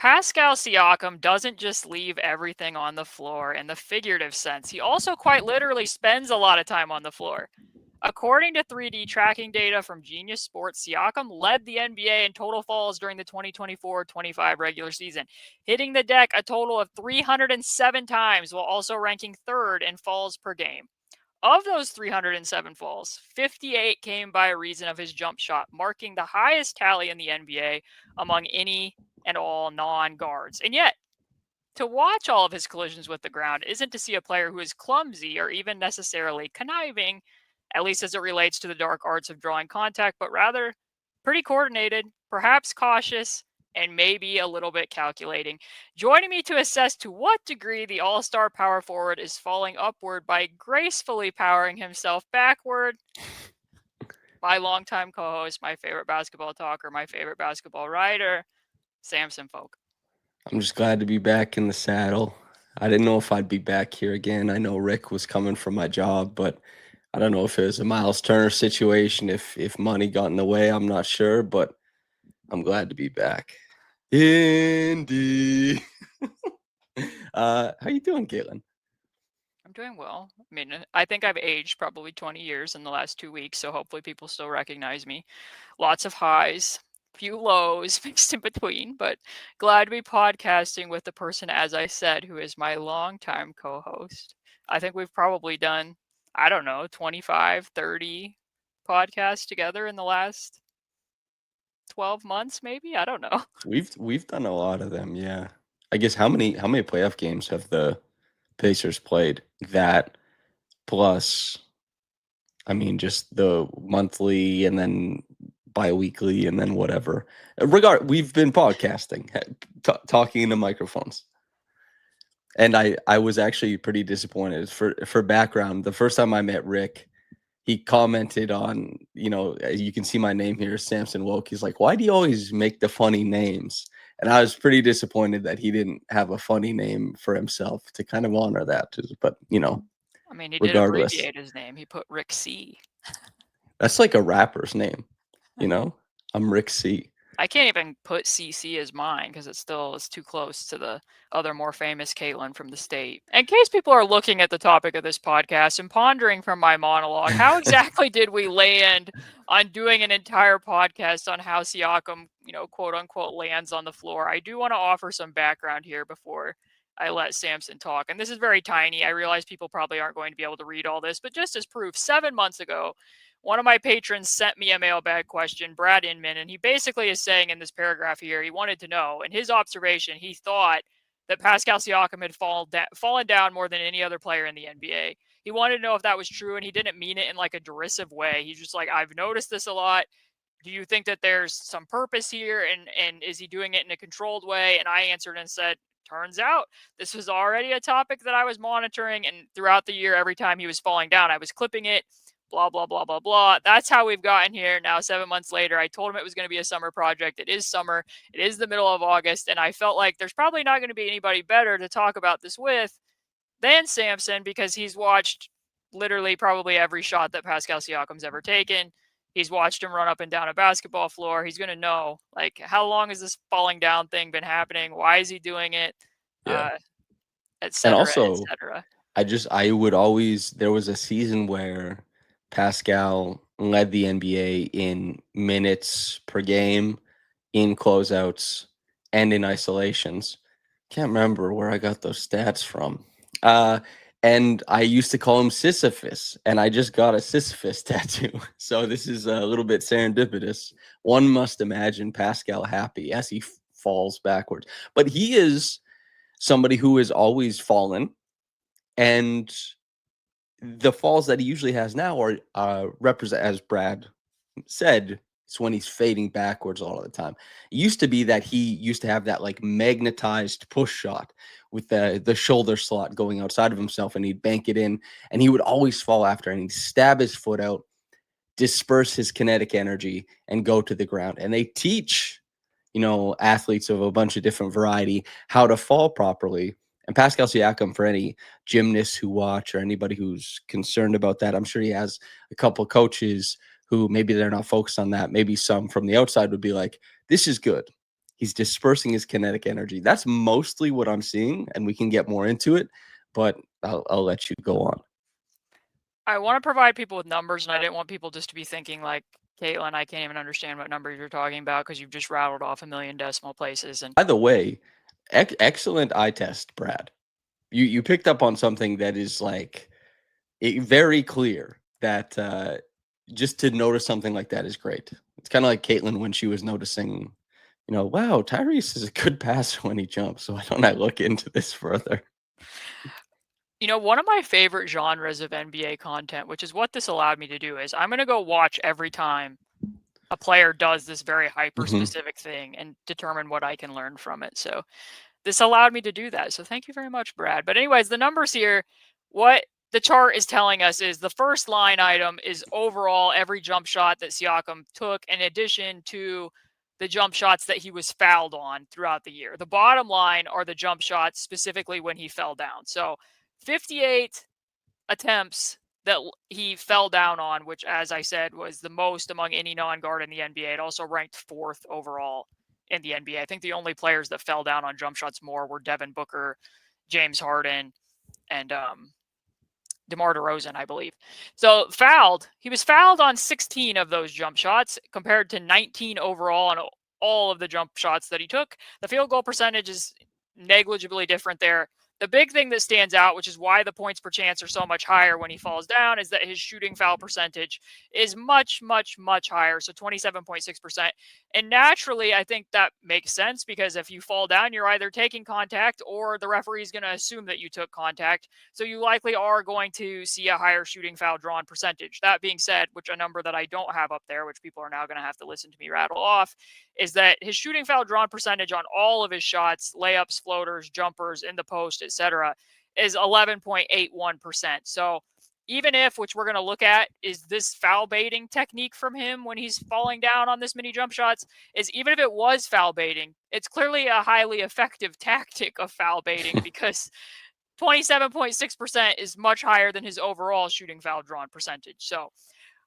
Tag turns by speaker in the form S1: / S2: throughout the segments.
S1: Pascal Siakam doesn't just leave everything on the floor in the figurative sense. He also quite literally spends a lot of time on the floor. According to 3D tracking data from Genius Sports, Siakam led the NBA in total falls during the 2024-25 regular season, hitting the deck a total of 307 times while also ranking third in falls per game. Of those 307 falls, 58 came by reason of his jump shot, marking the highest tally in the NBA among any and all non-guards. And yet, to watch all of his collisions with the ground isn't to see a player who is clumsy or even necessarily conniving, at least as it relates to the dark arts of drawing contact, but rather pretty coordinated, perhaps cautious, and maybe a little bit calculating. Joining me to assess to what degree the all-star power forward is falling upward by gracefully powering himself backward, my longtime co-host, my favorite basketball talker, my favorite basketball writer, Samson Folk.
S2: I'm just glad to be back in the saddle. I didn't know if I'd be back here again. I know Rick was coming from my job, but I don't know if it was a Miles Turner situation, if money got in the way. I'm not sure, but I'm glad to be back. Indy. How you doing, Caitlin?
S1: I'm doing well. I mean, I think I've aged probably 20 years in the last 2 weeks, so hopefully people still recognize me. Lots of highs, few lows mixed in between, but glad to be podcasting with the person, as I said, who is my longtime co-host. I think we've probably done, I don't know, 25, 30 podcasts together in the last 12 months, maybe? I don't know.
S2: We've done a lot of them, yeah. I guess how many playoff games have the Pacers played? That plus, I mean, just the monthly and then bi-weekly and then whatever. We've been podcasting, talking into microphones. And I was actually pretty disappointed. For background, the first time I met Rick, he commented on, you can see my name here, Samson Folk. He's like, "Why do you always make the funny names?" And I was pretty disappointed that he didn't have a funny name for himself to kind of honor that. But,
S1: I mean, he did
S2: regardless,
S1: abbreviate his name. He put Rick C.
S2: that's like a rapper's name, you know? I'm Rick C.
S1: I can't even put CC as mine because it's too close to the other more famous Caitlin from the state. In case people are looking at the topic of this podcast and pondering from my monologue, how exactly did we land on doing an entire podcast on how Siakam, quote unquote, lands on the floor? I do want to offer some background here before I let Samson talk. And this is very tiny. I realize people probably aren't going to be able to read all this, but just as proof, 7 months ago, one of my patrons sent me a mailbag question, Brad Inman, and he basically is saying in this paragraph here, he wanted to know, in his observation, he thought that Pascal Siakam had fallen down more than any other player in the NBA. He wanted to know if that was true, and he didn't mean it in like a derisive way. He's just like, I've noticed this a lot. Do you think that there's some purpose here, and is he doing it in a controlled way? And I answered and said, turns out this was already a topic that I was monitoring, and throughout the year, every time he was falling down, I was clipping it, blah, blah, blah, blah, blah. That's how we've gotten here. Now, 7 months later, I told him it was going to be a summer project. It is summer. It is the middle of August. And I felt like there's probably not going to be anybody better to talk about this with than Samson because he's watched literally probably every shot that Pascal Siakam's ever taken. He's watched him run up and down a basketball floor. He's going to know, like, how long has this falling down thing been happening? Why is he doing it?
S2: Yeah.
S1: Et
S2: And
S1: cetera, et
S2: also,
S1: cetera.
S2: I would always, there was a season where Pascal led the NBA in minutes per game, in closeouts, and in isolations. Can't remember where I got those stats from. And I used to call him Sisyphus, and I just got a Sisyphus tattoo. So this is a little bit serendipitous. One must imagine Pascal happy as he falls backwards. But he is somebody who has always fallen, and the falls that he usually has now are represent, as Brad said, it's when he's fading backwards all the time. It used to be that he used to have that like magnetized push shot with the shoulder slot going outside of himself, and he'd bank it in, and he would always fall after, and he'd stab his foot out, disperse his kinetic energy, and go to the ground. And they teach, athletes of a bunch of different variety how to fall properly. And Pascal Siakam, for any gymnasts who watch or anybody who's concerned about that, I'm sure he has a couple coaches who maybe they're not focused on that. Maybe some from the outside would be like, this is good. He's dispersing his kinetic energy. That's mostly what I'm seeing, and we can get more into it, but I'll let you go on.
S1: I want to provide people with numbers, and I didn't want people just to be thinking like, Caitlin, I can't even understand what numbers you're talking about because you've just rattled off a million decimal places. And
S2: By the way, excellent eye test, Brad. You picked up on something that is like very clear that just to notice something like that is great. It's kind of like Caitlin when she was noticing, wow, Tyrese is a good passer when he jumps. So why don't I look into this further?
S1: One of my favorite genres of NBA content, which is what this allowed me to do, is I'm going to go watch every time a player does this very hyper specific thing and determine what I can learn from it. So this allowed me to do that. So thank you very much, Brad. But anyways, the numbers here, what the chart is telling us is the first line item is overall every jump shot that Siakam took, in addition to the jump shots that he was fouled on throughout the year. The bottom line are the jump shots specifically when he fell down. So 58 attempts that he fell down on, which, as I said, was the most among any non-guard in the NBA. It also ranked fourth overall in the NBA. I think the only players that fell down on jump shots more were Devin Booker, James Harden, and DeMar DeRozan, I believe. So he was fouled on 16 of those jump shots compared to 19 overall on all of the jump shots that he took. The field goal percentage is negligibly different there. The big thing that stands out, which is why the points per chance are so much higher when he falls down, is that his shooting foul percentage is much, much, much higher. So 27.6%. And naturally, I think that makes sense because if you fall down, you're either taking contact or the referee is going to assume that you took contact. So you likely are going to see a higher shooting foul drawn percentage. That being said, which a number that I don't have up there, which people are now going to have to listen to me rattle off, is that his shooting foul drawn percentage on all of his shots, layups, floaters, jumpers, in the post, etc., is 11.81%. So even if, which we're going to look at, is this foul baiting technique from him when he's falling down on this many jump shots, is even if it was foul baiting, it's clearly a highly effective tactic of foul baiting because 27.6% is much higher than his overall shooting foul drawn percentage. So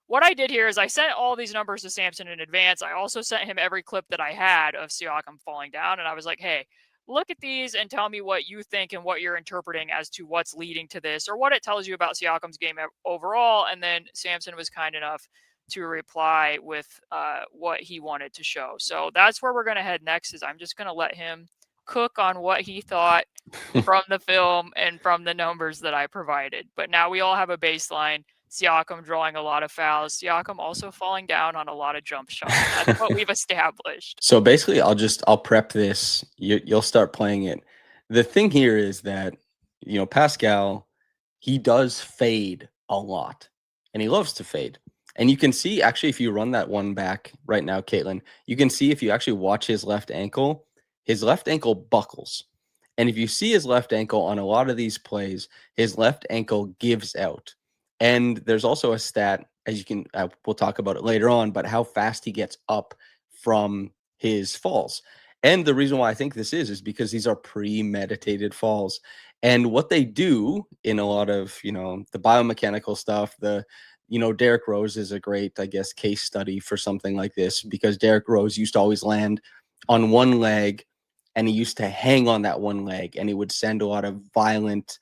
S1: what I did here is I sent all these numbers to Samson in advance. I also sent him every clip that I had of Siakam falling down. And I was like, hey, look at these and tell me what you think and what you're interpreting as to what's leading to this or what it tells you about Siakam's game overall. And then Samson was kind enough to reply with what he wanted to show. So that's where we're going to head next is I'm just going to let him cook on what he thought from the film and from the numbers that I provided. But now we all have a baseline. Siakam drawing a lot of fouls. Siakam also falling down on a lot of jump shots. That's what we've established.
S2: So basically, I'll prep this. You'll start playing it. The thing here is that Pascal, he does fade a lot, and he loves to fade. And you can see actually if you run that one back right now, Caitlin, you can see if you actually watch his left ankle buckles. And if you see his left ankle on a lot of these plays, his left ankle gives out. And there's also a stat, as you can, we'll talk about it later on, but how fast he gets up from his falls. And the reason why I think this is because these are premeditated falls. And what they do in a lot of, the biomechanical stuff, Derrick Rose is a great, I guess, case study for something like this because Derrick Rose used to always land on one leg and he used to hang on that one leg and he would send a lot of violent,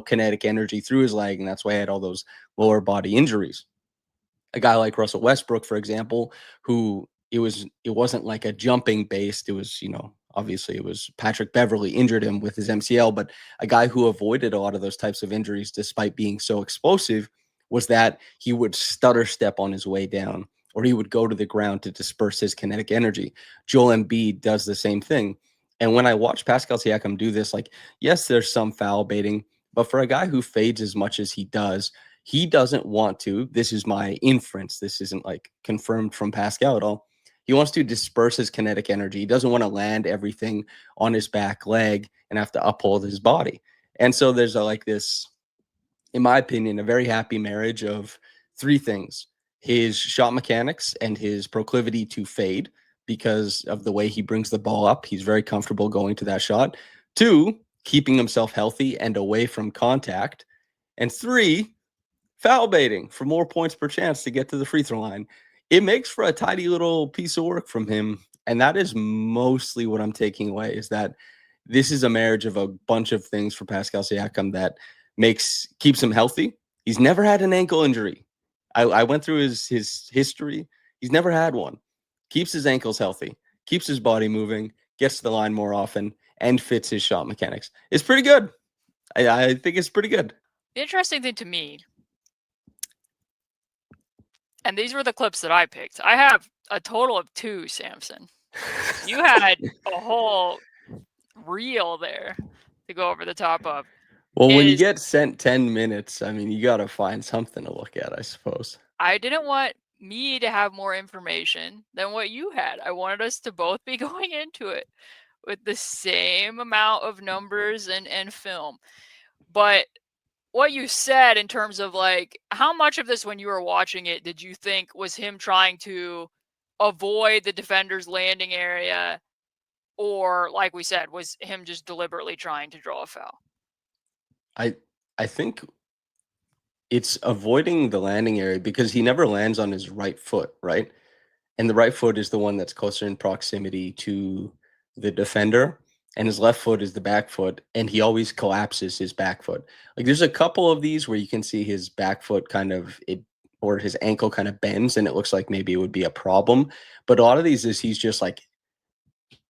S2: kinetic energy through his leg. And that's why he had all those lower body injuries. A guy like Russell Westbrook, for example, who it wasn't like a jumping based. It was, obviously it was Patrick Beverley injured him with his MCL, but a guy who avoided a lot of those types of injuries despite being so explosive was that he would stutter step on his way down or he would go to the ground to disperse his kinetic energy. Joel Embiid does the same thing. And when I watch Pascal Siakam do this, like, yes, there's some foul baiting, but for a guy who fades as much as he does, he doesn't want to. This is my inference. This isn't like confirmed from Pascal at all. He wants to disperse his kinetic energy. He doesn't want to land everything on his back leg and have to uphold his body. And so there's like this, in my opinion, a very happy marriage of three things: his shot mechanics and his proclivity to fade because of the way he brings the ball up. He's very comfortable going to that shot. Two, keeping himself healthy and away from contact. And three, foul baiting for more points per chance to get to the free throw line. It makes for a tidy little piece of work from him And that is mostly what I'm taking away, is that this is a marriage of a bunch of things for Pascal Siakam that keeps him healthy. He's never had an ankle injury. I went through his history. He's never had one. Keeps his ankles healthy, keeps his body moving, gets to the line more often, and fits his shot mechanics. It's pretty good. I think it's pretty good.
S1: The interesting thing to me, and these were the clips that I picked. I have a total of 2, Samson. You had a whole reel there to go over the top of.
S2: Well, when you
S1: Is
S2: get sent 10 minutes, I mean, you got to find something to look at, I suppose.
S1: I didn't want me to have more information than what you had. I wanted us to both be going into it with the same amount of numbers and film. But what you said in terms of like how much of this when you were watching it did you think was him trying to avoid the defender's landing area, or like we said, was him just deliberately trying to draw a foul?
S2: I I think it's avoiding the landing area because he never lands on his right foot, right? And the right foot is the one that's closer in proximity to the defender, and his left foot is the back foot, and he always collapses his back foot. Like there's a couple of these where you can see his back foot kind of it or his ankle kind of bends and it looks like maybe it would be a problem. But a lot of these is he's just like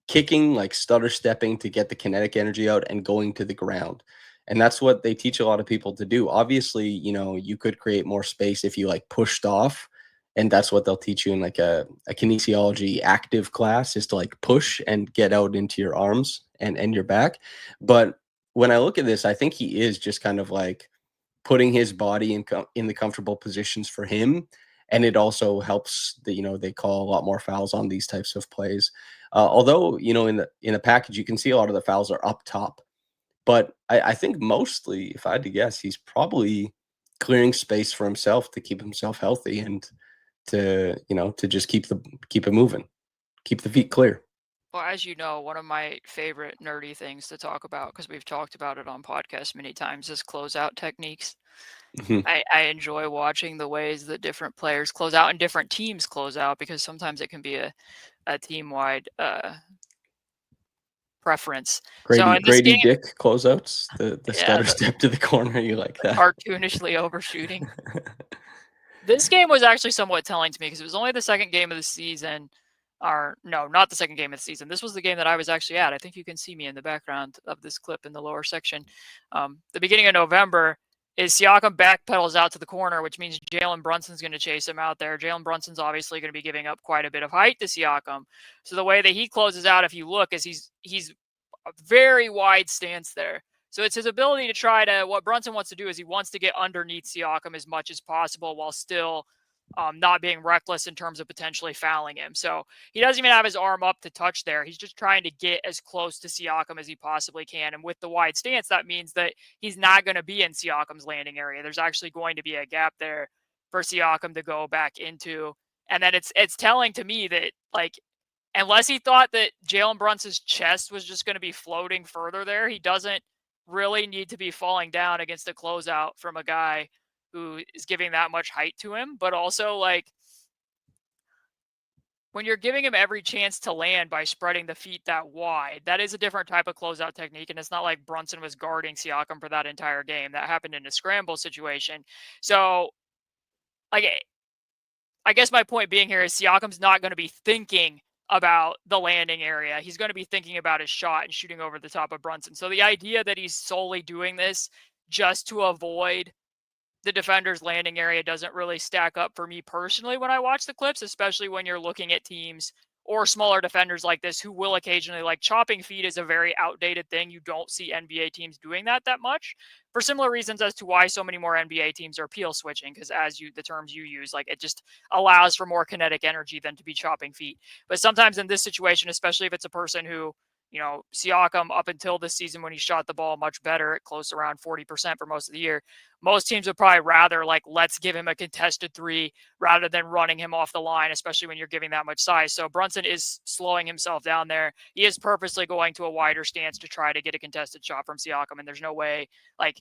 S2: kicking, like stutter stepping to get the kinetic energy out and going to the ground. And that's what they teach a lot of people to do. Obviously, you could create more space if you like pushed off. And that's what they'll teach you in like a kinesiology active class, is to like push and get out into your arms and your back. But when I look at this, I think he is just kind of like putting his body in the comfortable positions for him. And it also helps that, they call a lot more fouls on these types of plays. Although, in the package, you can see a lot of the fouls are up top. But I think mostly, if I had to guess, he's probably clearing space for himself to keep himself healthy and to just keep it moving, keep the feet clear.
S1: Well, as you know, one of my favorite nerdy things to talk about, because we've talked about it on podcasts many times, is closeout techniques.
S2: Mhm.
S1: I enjoy watching the ways that different players close out and different teams close out, because sometimes it can be a team-wide preference. So
S2: Grady
S1: in this
S2: Grady
S1: game,
S2: Dick closeouts, the
S1: yeah,
S2: stutter step to the corner. You like
S1: the
S2: that?
S1: cartoonishly overshooting. This game was actually somewhat telling to me because it was only the second game of the season. Or no, not the second game of the season. This was the game that I was actually at. I think you can see me in the background of this clip in the lower section. The beginning of November is Siakam backpedals out to the corner, which means Jalen Brunson's going to chase him out there. Jalen Brunson's obviously going to be giving up quite a bit of height to Siakam. So the way that he closes out, if you look, is he's a very wide stance there. So it's his ability to try to, what Brunson wants to do is he wants to get underneath Siakam as much as possible while still not being reckless in terms of potentially fouling him. So he doesn't even have his arm up to touch there. He's just trying to get as close to Siakam as he possibly can. And with the wide stance, that means that he's not going to be in Siakam's landing area. There's actually going to be a gap there for Siakam to go back into. And then it's telling to me that, like, unless he thought that Jalen Brunson's chest was just going to be floating further there, he doesn't really need to be falling down against a closeout from a guy who is giving that much height to him. But also, like, when you're giving him every chance to land by spreading the feet that wide, that is a different type of closeout technique. And it's not like Brunson was guarding Siakam for that entire game. That happened in a scramble situation. So, like, I guess my point being here is Siakam's not going to be thinking about the landing area. He's going to be thinking about his shot and shooting over the top of Brunson. So the idea that he's solely doing this just to avoid the defender's landing area doesn't really stack up for me personally when I watch the clips, especially when you're looking at teams or smaller defenders like this who will occasionally, like, chopping feet is a very outdated thing. You don't see NBA teams doing that much for similar reasons as to why so many more NBA teams are peel switching, because as you, the terms you use, like, it just allows for more kinetic energy than to be chopping feet. But sometimes in this situation, especially if it's a person who, Siakam up until this season when he shot the ball much better at close around 40% for most of the year, most teams would probably rather, like, let's give him a contested three rather than running him off the line, especially when you're giving that much size. So Brunson is slowing himself down there. He is purposely going to a wider stance to try to get a contested shot from Siakam, and there's no way, like,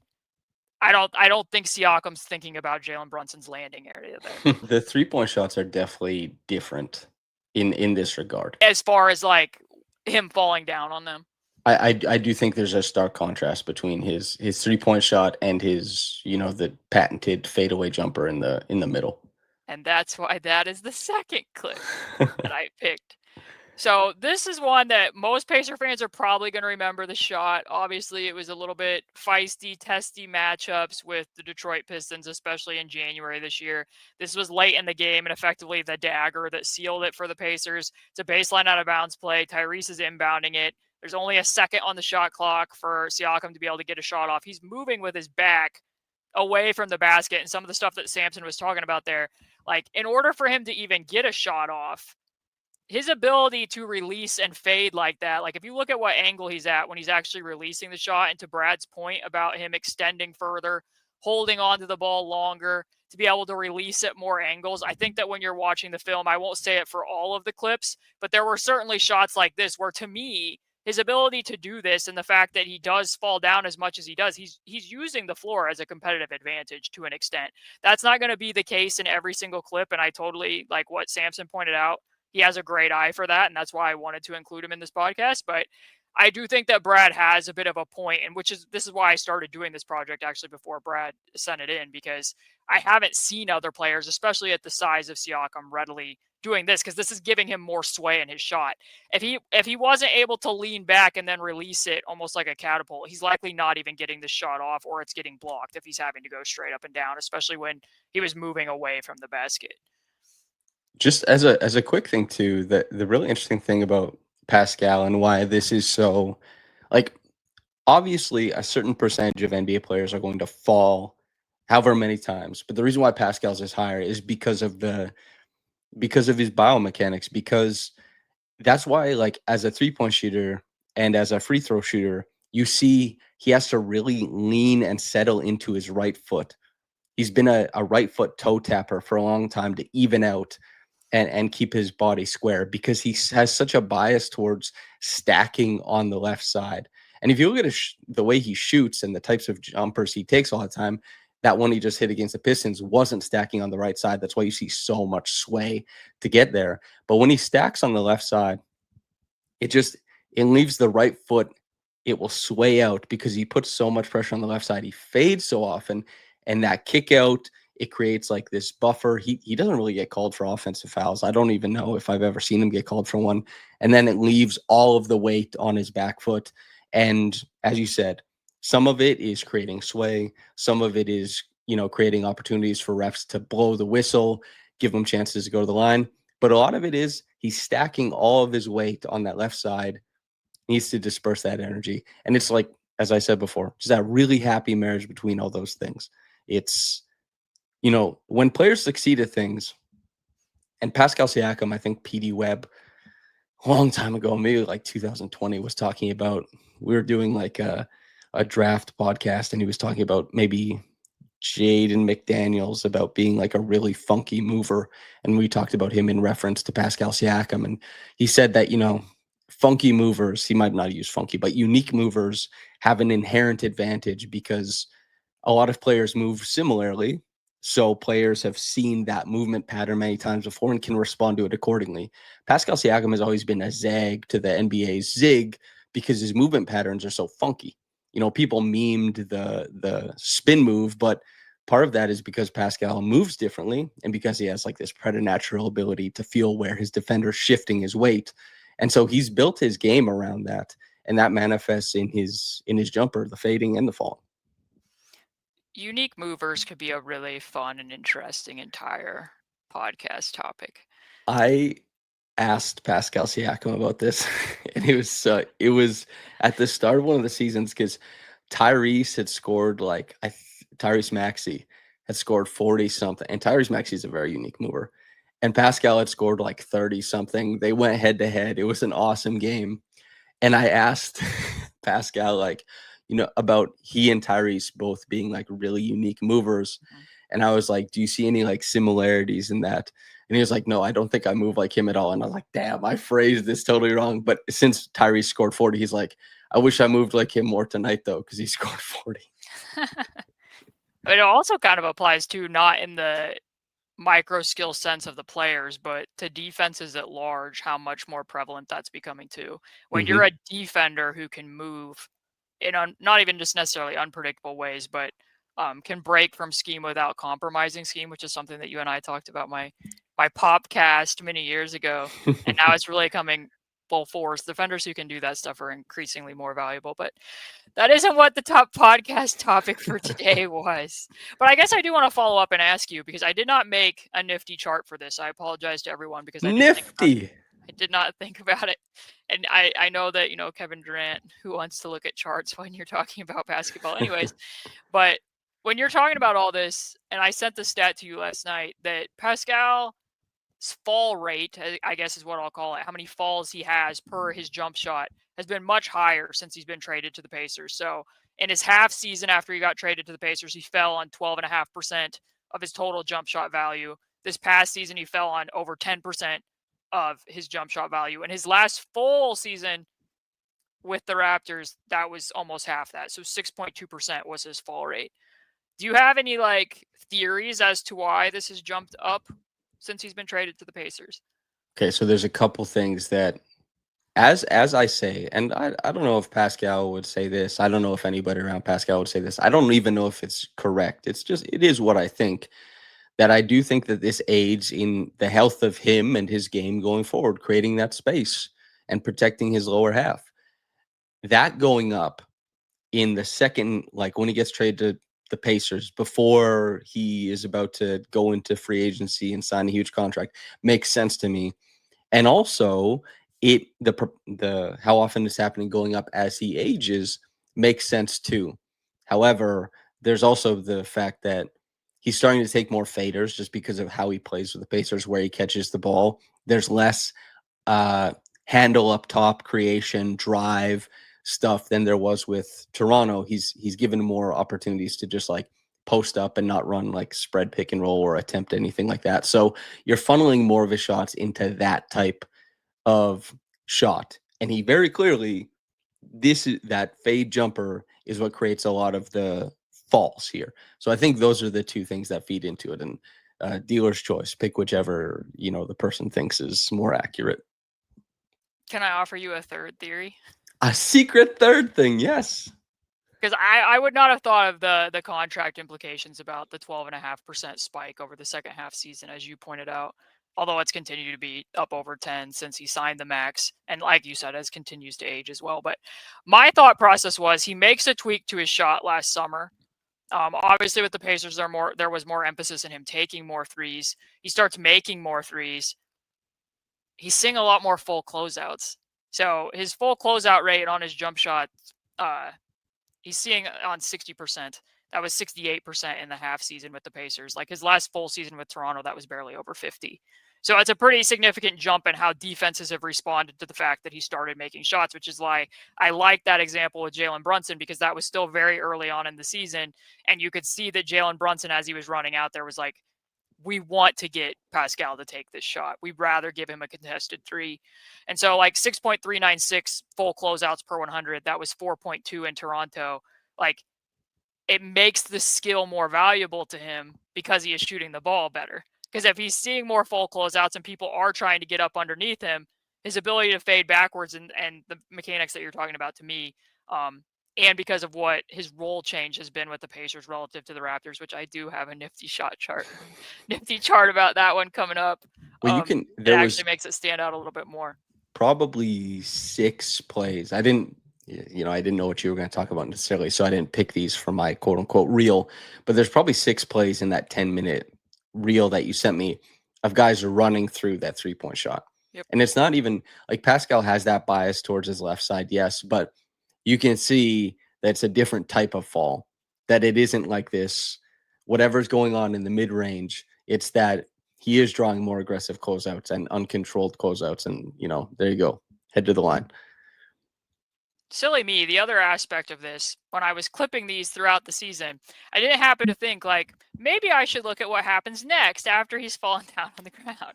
S1: I don't think Siakam's thinking about Jalen Brunson's landing area there.
S2: The 3-point shots are definitely different in this regard.
S1: as far as like him falling down on them.
S2: I do think there's a stark contrast between his 3-point shot and his, the patented fadeaway jumper in the middle.
S1: And that's why that is the second clip that I picked. So this is one that most Pacer fans are probably going to remember the shot. Obviously, it was a little bit feisty, testy matchups with the Detroit Pistons, especially in January this year. This was late in the game and effectively the dagger that sealed it for the Pacers. It's a baseline out of bounds play. Tyrese is inbounding it. There's only a second on the shot clock for Siakam to be able to get a shot off. He's moving with his back away from the basket, and some of the stuff that Samson was talking about there, like in order for him to even get a shot off, his ability to release and fade like that, like if you look at what angle he's at when he's actually releasing the shot, and to Brad's point about him extending further, holding on to the ball longer to be able to release at more angles, I think that when you're watching the film, I won't say it for all of the clips, but there were certainly shots like this where, to me, his ability to do this and the fact that he does fall down as much as he does, he's using the floor as a competitive advantage to an extent. That's not going to be the case in every single clip, and I totally like what Samson pointed out. He has a great eye for that, and that's why I wanted to include him in this podcast. But I do think that Brad has a bit of a point, and this is why I started doing this project actually before Brad sent it in, because I haven't seen other players, especially at the size of Siakam, readily doing this, because this is giving him more sway in his shot. If he wasn't able to lean back and then release it almost like a catapult, he's likely not even getting the shot off, or it's getting blocked if he's having to go straight up and down, especially when he was moving away from the basket.
S2: Just as a quick thing too, the really interesting thing about Pascal and why this is so, like, obviously a certain percentage of NBA players are going to fall however many times, but the reason why Pascal's is higher is because of his biomechanics, because that's why, like, as a 3-point shooter and as a free throw shooter, you see he has to really lean and settle into his right foot. He's been a right foot toe tapper for a long time to even out and keep his body square, because he has such a bias towards stacking on the left side. And if you look at the way he shoots and the types of jumpers he takes all the time, that one he just hit against the Pistons wasn't stacking on the right side. That's why you see so much sway to get there. But when he stacks on the left side, it leaves the right foot, it will sway out because he puts so much pressure on the left side. He fades so often, and that kick out, it creates like this buffer. He doesn't really get called for offensive fouls. I don't even know if I've ever seen him get called for one. And then it leaves all of the weight on his back foot. And as you said, some of it is creating sway. Some of it is, creating opportunities for refs to blow the whistle, give them chances to go to the line. But a lot of it is he's stacking all of his weight on that left side, needs to disperse that energy. And it's like, as I said before, just that really happy marriage between all those things. It's, when players succeed at things, and Pascal Siakam, I think PD Webb, a long time ago, maybe like 2020, was talking about, we were doing like a draft podcast, and he was talking about maybe Jaden McDaniels about being like a really funky mover. And we talked about him in reference to Pascal Siakam. And he said that, funky movers, he might not use funky, but unique movers have an inherent advantage because a lot of players move similarly. So players have seen that movement pattern many times before and can respond to it accordingly. Pascal Siakam has always been a zag to the NBA's zig because his movement patterns are so funky. People memed the spin move, but part of that is because Pascal moves differently and because he has like this preternatural ability to feel where his defender's shifting his weight. And so he's built his game around that, and that manifests in his jumper, the fading and the falling.
S1: Unique movers could be a really fun and interesting entire podcast topic.
S2: I asked Pascal Siakam about this, and it was at the start of one of the seasons because Tyrese had scored Tyrese Maxey had scored 40 something, and Tyrese Maxey is a very unique mover, and Pascal had scored like 30 something. They went head to head. It was an awesome game, and I asked Pascal about he and Tyrese both being like really unique movers. And I was like, do you see any like similarities in that? And he was like, no, I don't think I move like him at all. And I was like, damn, I phrased this totally wrong. But since Tyrese scored 40, he's like, I wish I moved like him more tonight, though, because he scored 40.
S1: But it also kind of applies to not in the micro skill sense of the players, but to defenses at large, how much more prevalent that's becoming too. When you're
S2: Mhm.
S1: a defender who can move in not even just necessarily unpredictable ways, but can break from scheme without compromising scheme, which is something that you and I talked about my popcast many years ago, and now it's really coming full force. Defenders who can do that stuff are increasingly more valuable, but that isn't what the top podcast topic for today was. But I guess I do want to follow up and ask you, because I did not make a nifty chart for this. I apologize to everyone because I didn't think about it.
S2: Nifty.
S1: I did not think about it. And I know that, Kevin Durant, who wants to look at charts when you're talking about basketball anyways, but when you're talking about all this, and I sent the stat to you last night that Pascal fall rate, I guess is what I'll call it, how many falls he has per his jump shot, has been much higher since he's been traded to the Pacers. So in his half season after he got traded to the Pacers, he fell on 12.5% of his total jump shot value. This past season, he fell on over 10% of his jump shot value. And his last full season with the Raptors, that was almost half that. So 6.2% was his fall rate. Do you have any theories as to why this has jumped up since he's been traded to the Pacers?
S2: Okay, so there's a couple things that as I say, and I don't know if Pascal would say this. I don't know if anybody around Pascal would say this. I don't even know if it's correct. It's just it is what I think. That I do think that this aids in the health of him and his game going forward, creating that space and protecting his lower half. That going up in the second, like when he gets traded to the Pacers before he is about to go into free agency and sign a huge contract, makes sense to me. And also, the how often it's happening going up as he ages makes sense too. However, there's also the fact that he's starting to take more faders just because of how he plays with the Pacers, where he catches the ball. There's less uh, handle up top creation, drive stuff than there was with Toronto. He's given more opportunities to just like post up and not run like spread pick and roll or attempt anything like that. So you're funneling more of his shots into that type of shot. And he very clearly, this is that fade jumper is what creates a lot of the falls here. So I think those are the two things that feed into it. And dealer's choice, pick whichever, the person thinks is more accurate.
S1: Can I offer you a third theory?
S2: A secret third thing, yes.
S1: Because I would not have thought of the contract implications about the 12.5% spike over the second half season, as you pointed out. Although it's continued to be up over 10 since he signed the max, and like you said, as continues to age as well. But my thought process was he makes a tweak to his shot last summer. Obviously, with the Pacers, there was more emphasis in him taking more threes. He starts making more threes. He's seeing a lot more full closeouts. So his full closeout rate on his jump shot, he's seeing on 60%. That was 68% in the half season with the Pacers. Like his last full season with Toronto, that was barely over 50. So it's a pretty significant jump in how defenses have responded to the fact that he started making shots, which is why I like that example with Jalen Brunson, because that was still very early on in the season. And you could see that Jalen Brunson, as he was running out there, was like, we want to get Pascal to take this shot. We'd rather give him a contested three. And so like 6.396 full closeouts per 100, that was 4.2 in Toronto. Like it makes the skill more valuable to him because he is shooting the ball better. Because if he's seeing more full closeouts and people are trying to get up underneath him, his ability to fade backwards and the mechanics that you're talking about to me, and because of what his role change has been with the Pacers relative to the Raptors, which I do have a nifty shot chart, nifty chart about that one coming up.
S2: Well, you can,
S1: It
S2: there
S1: actually
S2: was
S1: makes it stand out a little bit more.
S2: probably 6 plays. I didn't know what you were going to talk about necessarily, so I didn't pick these for my quote unquote reel. But there's probably 6 plays in that 10-minute reel that you sent me of guys running through that 3-point shot.
S1: Yep.
S2: And it's not even like Pascal has that bias towards his left side, yes, but you can see that it's a different type of fall, that it isn't like this, whatever's going on in the mid range. It's that he is drawing more aggressive closeouts and uncontrolled closeouts. And, there you go. Head to the line.
S1: Silly me, the other aspect of this, when I was clipping these throughout the season, I didn't happen to think, maybe I should look at what happens next after he's fallen down on the ground.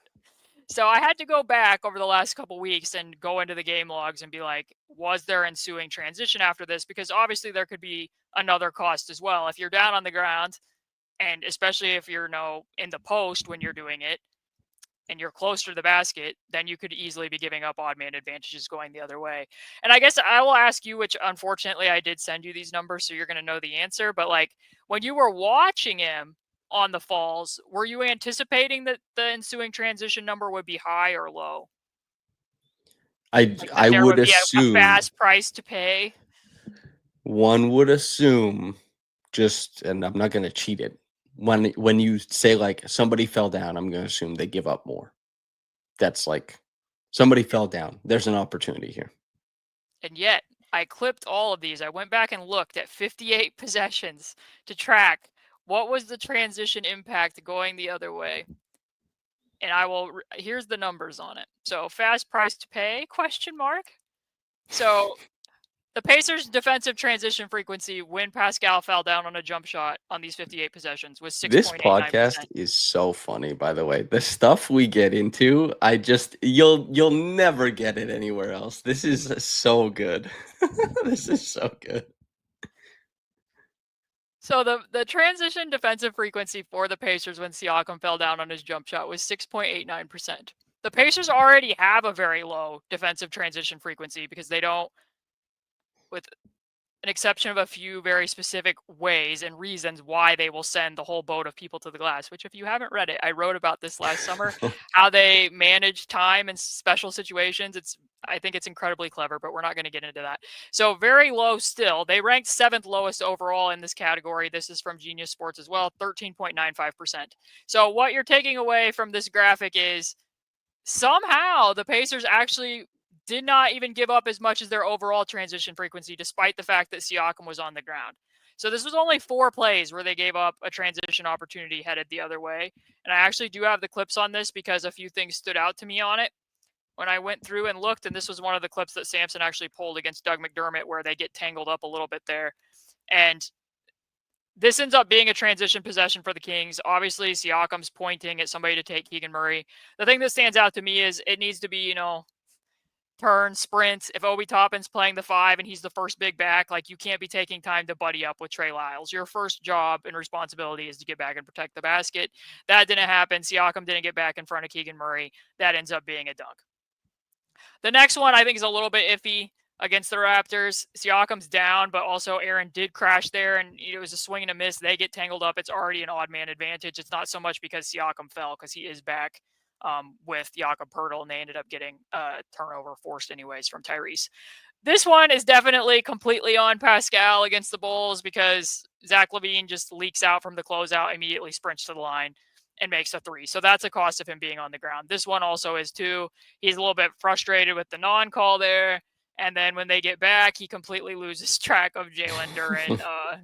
S1: So I had to go back over the last couple weeks and go into the game logs and be like, was there ensuing transition after this? Because obviously there could be another cost as well. If you're down on the ground And especially if you're in the post when you're doing it and you're closer to the basket, then you could easily be giving up odd man advantages going the other way. And I guess I will ask you, which unfortunately I did send you these numbers, so you're going to know the answer. But like when you were watching him on the falls, were you anticipating that the ensuing transition number would be high or low? Like that
S2: I
S1: there
S2: would
S1: would be a
S2: assume,
S1: fast price to pay?
S2: one would assume, just, and I'm not gonna cheat it. When you say like somebody fell down, I'm gonna assume they give up more. That's like somebody fell down. There's an opportunity here.
S1: And yet, I clipped all of these. I went back and looked at 58 possessions to track what was the transition impact going the other way. And here's the numbers on it. So fast price to pay, question mark. So the Pacers' defensive transition frequency when Pascal fell down on a jump shot on these 58 possessions was
S2: This podcast
S1: 6.89%.
S2: is so funny, by the way. The stuff we get into, you'll never get it anywhere else. This is so good. This is so good.
S1: So the transition defensive frequency for the Pacers when Siakam fell down on his jump shot was 6.89%. The Pacers already have a very low defensive transition frequency because they don't, with an exception of a few very specific ways and reasons why they will send the whole boat of people to the glass, which if you haven't read it, I wrote about this last summer, how they manage time in special situations. I think it's incredibly clever, but we're not going to get into that. So very low still. They ranked 7th lowest overall in this category. This is from Genius Sports as well, 13.95%. So what you're taking away from this graphic is somehow the Pacers actually did not even give up as much as their overall transition frequency, despite the fact that Siakam was on the ground. So this was only 4 plays where they gave up a transition opportunity headed the other way. And I actually do have the clips on this because a few things stood out to me on it when I went through and looked. And this was one of the clips that Samson actually pulled against Doug McDermott where they get tangled up a little bit there. And this ends up being a transition possession for the Kings. Obviously, Siakam's pointing at somebody to take Keegan Murray. The thing that stands out to me is it needs to be, turn, sprint. If Obi Toppin's playing the 5 and he's the first big back, like you can't be taking time to buddy up with Trey Lyles. Your first job and responsibility is to get back and protect the basket. That didn't happen. Siakam didn't get back in front of Keegan Murray. That ends up being a dunk. The next one I think is a little bit iffy against the Raptors. Siakam's down, but also Aaron did crash there, and it was a swing and a miss. They get tangled up. It's already an odd man advantage. It's not so much because Siakam fell, because he is back with Jakob Poeltl, and they ended up getting a turnover forced anyways from Tyrese. This one is definitely completely on Pascal against the Bulls because Zach LaVine just leaks out from the closeout, immediately sprints to the line and makes a 3. So that's a cost of him being on the ground. This one also is too. He's a little bit frustrated with the non-call there. And then when they get back, he completely loses track of Jalen Duren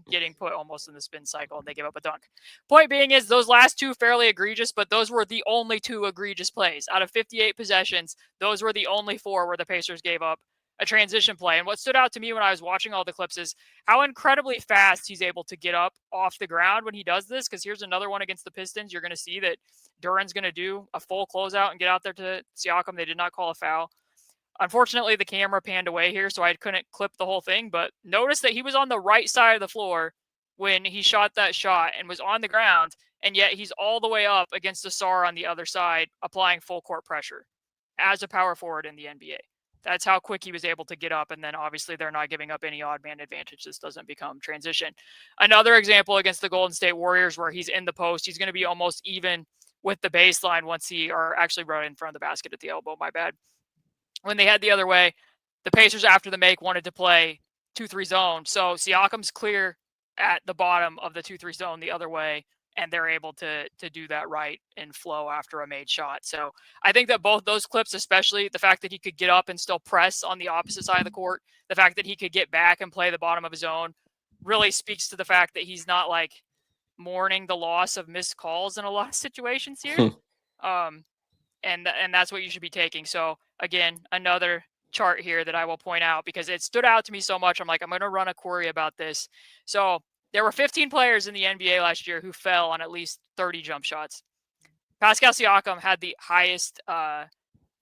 S1: getting put almost in the spin cycle, and they give up a dunk. Point being is those last 2 fairly egregious, but those were the only 2 egregious plays. Out of 58 possessions, those were the only 4 where the Pacers gave up a transition play. And what stood out to me when I was watching all the clips is how incredibly fast he's able to get up off the ground when he does this. Because here's another one against the Pistons. You're going to see that Duren's going to do a full closeout and get out there to Siakam. They did not call a foul. Unfortunately, the camera panned away here, so I couldn't clip the whole thing. But notice that he was on the right side of the floor when he shot that shot and was on the ground. And yet he's all the way up against Asar on the other side, applying full court pressure as a power forward in the NBA. That's how quick he was able to get up. And then obviously they're not giving up any odd man advantage. This doesn't become transition. Another example against the Golden State Warriors where he's in the post. He's going to be almost even with the baseline once or actually right in front of the basket at the elbow. My bad. When they head the other way, the Pacers after the make wanted to play 2-3 zone. So Siakam's clear at the bottom of the 2-3 zone the other way, and they're able to do that right and flow after a made shot. So I think that both those clips, especially the fact that he could get up and still press on the opposite side of the court, the fact that he could get back and play the bottom of his own, really speaks to the fact that he's not like mourning the loss of missed calls in a lot of situations here. And that's what you should be taking. So again, another chart here that I will point out because it stood out to me so much. I'm like, I'm going to run a query about this. So there were 15 players in the NBA last year who fell on at least 30 jump shots. Pascal Siakam had the highest,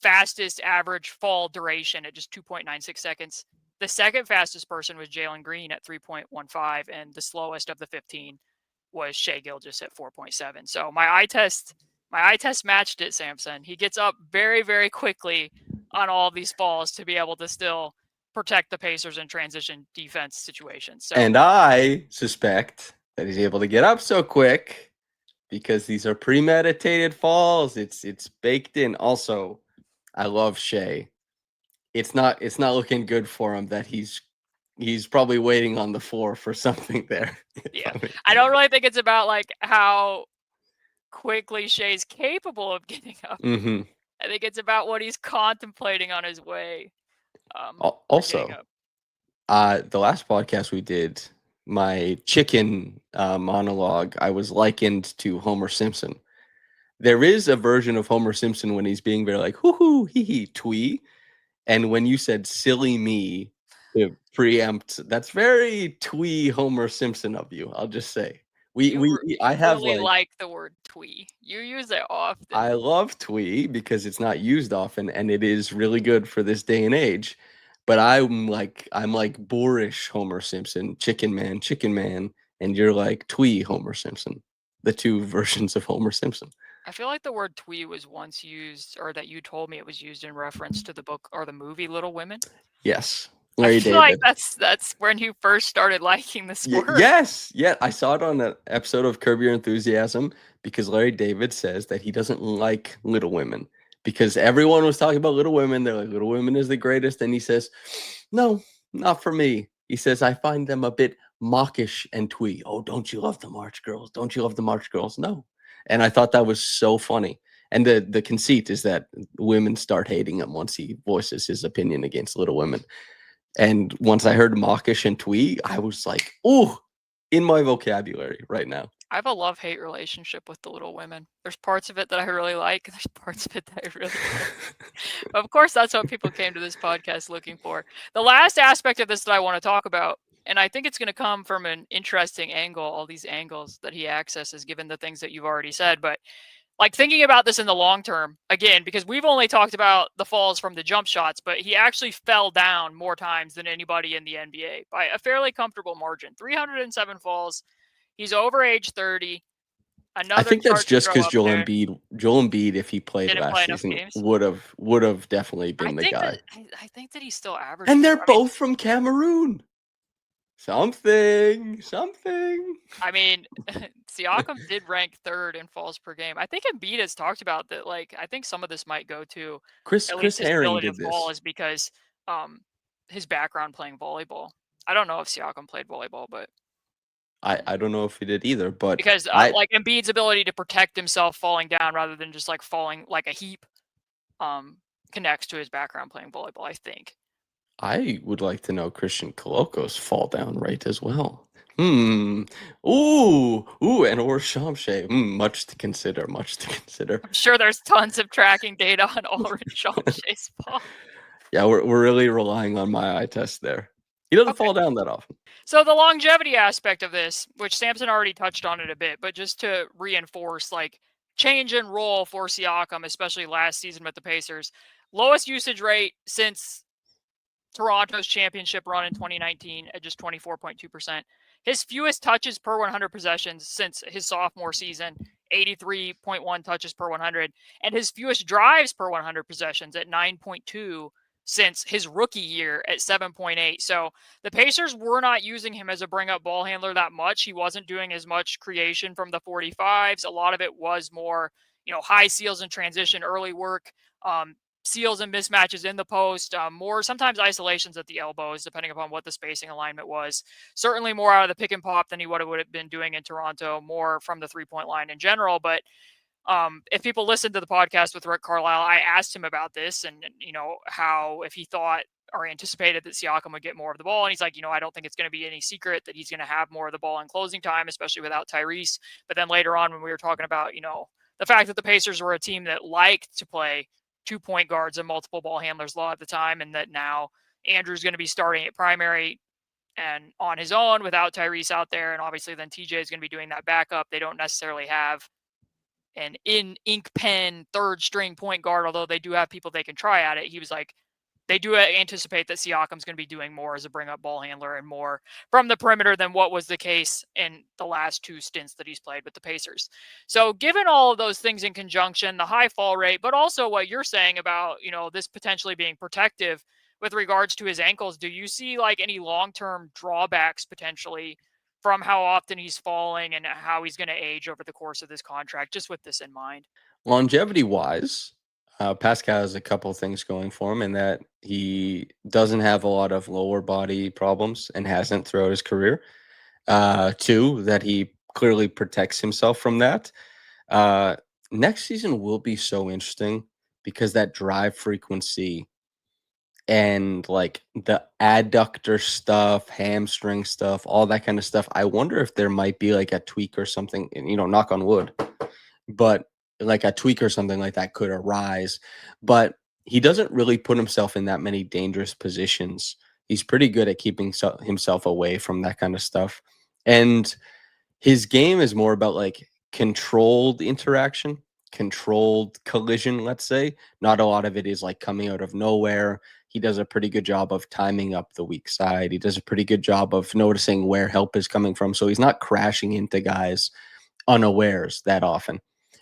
S1: fastest average fall duration at just 2.96 seconds. The second fastest person was Jalen Green at 3.15, and the slowest of the 15 was Shai Gilgeous at 4.7. So my eye test matched it, Samson. He gets up very, very quickly on all of these falls to be able to still protect the Pacers in transition defense situations. So,
S2: and I suspect that he's able to get up so quick because these are premeditated falls. It's baked in. Also, I love Shai. It's not looking good for him that he's probably waiting on the floor for something there.
S1: yeah, I don't really think it's about like how quickly Shai's capable of getting up.
S2: Mm-hmm.
S1: I think it's about what he's contemplating on his way. Getting
S2: Also,
S1: up.
S2: the last podcast we did, my chicken monologue, I was likened to Homer Simpson. There is a version of Homer Simpson when he's being very like, hoo hoo, hee hee, twee. And when you said silly me to preempt, that's very twee Homer Simpson of you. I'll just say.
S1: You
S2: I have
S1: really
S2: like
S1: the word twee. You use it often.
S2: I love twee because it's not used often and it is really good for this day and age. But I'm like boorish Homer Simpson, chicken man, and you're like twee Homer Simpson, the two versions of Homer Simpson.
S1: I feel like the word twee was once used, or that you told me it was used in reference to the book or the movie Little Women.
S2: Yes,
S1: I
S2: Larry
S1: feel like
S2: David.
S1: that's when you first started liking this word.
S2: Yes, yeah, I saw it on an episode of Curb Your Enthusiasm because Larry David says that he doesn't like Little Women because everyone was talking about Little Women. They're like, Little Women is the greatest, and he says, no, not for me. He says, I find them a bit mawkish and twee. Oh, don't you love the March Girls? Don't you love the March Girls? No. And I thought that was so funny. And the conceit is that women start hating him once he voices his opinion against Little Women. And once I heard mawkish and twee, I was like, "Ooh, in my vocabulary right now."
S1: I have a love-hate relationship with the Little Women. There's parts of it that I really like, and there's parts of it that I really don't. Of course, that's what people came to this podcast looking for. The last aspect of this that I want to talk about, and I think it's going to come from an interesting angle, all these angles that he accesses, given the things that you've already said, but like thinking about this in the long term, again, because we've only talked about the falls from the jump shots, but he actually fell down more times than anybody in the NBA by a fairly comfortable margin. 307 falls. He's over age 30.
S2: I
S1: Another
S2: think that's
S1: chart to
S2: just
S1: throw
S2: because
S1: up there.
S2: Joel Embiid, if he played
S1: Didn't play
S2: last
S1: enough
S2: season,
S1: games.
S2: would have definitely
S1: I
S2: been the
S1: think
S2: guy.
S1: that I think that he still averaged
S2: And
S1: more.
S2: they're both from Cameroon. Something.
S1: I mean, Siakam did rank third in falls per game. I think Embiid has talked about that. Like, I think some of this might go to at least
S2: Chris
S1: his
S2: Herring
S1: ability to
S2: did
S1: fall
S2: this.
S1: is because um his background playing volleyball. I don't know if Siakam played volleyball, but
S2: I don't know if he did either, but
S1: because like Embiid's ability to protect himself falling down rather than just like falling like a heap connects to his background playing volleyball, I think.
S2: I would like to know Christian Coloco's fall down rate as well. Ooh, and or Shamshay. Much to consider.
S1: I'm sure there's tons of tracking data on Ulrich Shamshay's fall.
S2: Yeah, we're really relying on my eye test there. He doesn't
S1: Okay.
S2: fall down that often.
S1: So the longevity aspect of this, which Samson already touched on it a bit, but just to reinforce, like change in role for Siakam, especially last season with the Pacers, lowest usage rate since Toronto's championship run in 2019 at just 24.2%. His fewest touches per 100 possessions since his sophomore season, 83.1 touches per 100, and his fewest drives per 100 possessions at 9.2 since his rookie year at 7.8. So the Pacers were not using him as a bring up ball handler that much. He wasn't doing as much creation from the 45s. A lot of it was more, high seals and transition, early work, seals and mismatches in the post, more sometimes isolations at the elbows, depending upon what the spacing alignment was. Certainly more out of the pick and pop than he would have been doing in Toronto, more from the 3-point line in general. But if people listened to the podcast with Rick Carlisle, I asked him about this and, how if he thought or anticipated that Siakam would get more of the ball. And he's like, I don't think it's going to be any secret that he's going to have more of the ball in closing time, especially without Tyrese. But then later on, when we were talking about, the fact that the Pacers were a team that liked to play 2-point guards and multiple ball handlers a lot of the time, and that now Andrew's going to be starting at primary and on his own without Tyrese out there. And obviously then TJ is going to be doing that backup. They don't necessarily have an ink pen third string point guard, although they do have people they can try at it. He was like, they do anticipate that Siakam's going to be doing more as a bring-up ball handler and more from the perimeter than what was the case in the last 2 stints that he's played with the Pacers. So given all of those things in conjunction, the high fall rate, but also what you're saying about, this potentially being protective with regards to his ankles, do you see like any long-term drawbacks potentially from how often he's falling and how he's going to age over the course of this contract, just with this in mind?
S2: Longevity wise, Pascal has a couple of things going for him in that he doesn't have a lot of lower body problems and hasn't throughout his career. Two, that he clearly protects himself from that. Uh, Next season will be so interesting because that drive frequency and like the adductor stuff, hamstring stuff, all that kind of stuff. I wonder if there might be like a tweak or something, and knock on wood, but like a tweak or something like that could arise. But he doesn't really put himself in that many dangerous positions. He's pretty good at keeping himself away from that kind of stuff. And his game is more about like controlled interaction, controlled collision, let's say. Not a lot of it is like coming out of nowhere. He does a pretty good job of timing up the weak side. He does a pretty good job of noticing where help is coming from. So he's not crashing into guys unawares that often.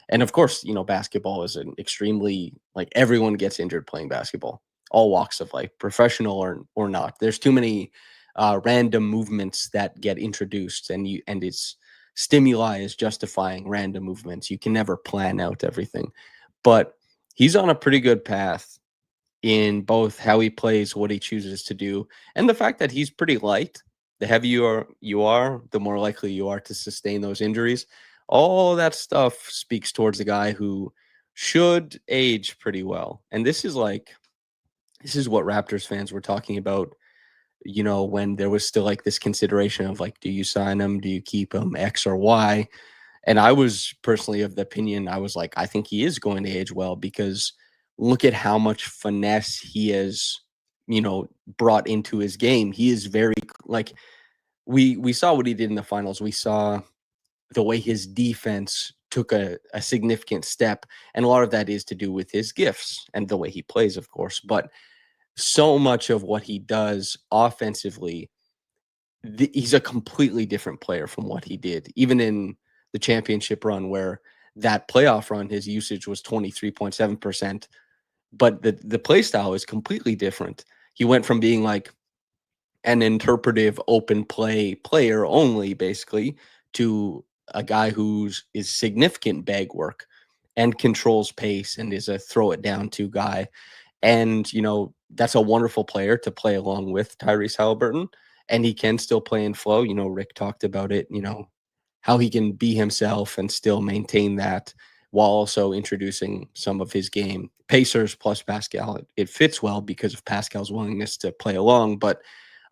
S2: And of course, basketball is an extremely like everyone gets injured playing basketball, all walks of life, professional or not. There's too many random movements that get introduced, and it's stimuli is justifying random movements. You can never plan out everything, but he's on a pretty good path in both how he plays, what he chooses to do, and the fact that he's pretty light. The heavier you are, the more likely you are to sustain those injuries. All that stuff speaks towards a guy who should age pretty well. And this is what Raptors fans were talking about, when there was still like this consideration of like, do you sign him? Do you keep him? X or Y? And I was personally of the opinion, I was like, I think he is going to age well because look at how much finesse he has, brought into his game. He is very like we saw what he did in the finals. We saw the way his defense took a significant step. And a lot of that is to do with his gifts and the way he plays, of course. But so much of what he does offensively, he's a completely different player from what he did, even in the championship run, where that playoff run, his usage was 23.7%. But the play style is completely different. He went from being like an interpretive open play player only, basically, to a guy who's is significant bag work and controls pace and is a throw it down to guy. And, that's a wonderful player to play along with Tyrese Haliburton. And he can still play in flow. Rick talked about it, how he can be himself and still maintain that while also introducing some of his game. Pacers plus Pascal, it fits well because of Pascal's willingness to play along. But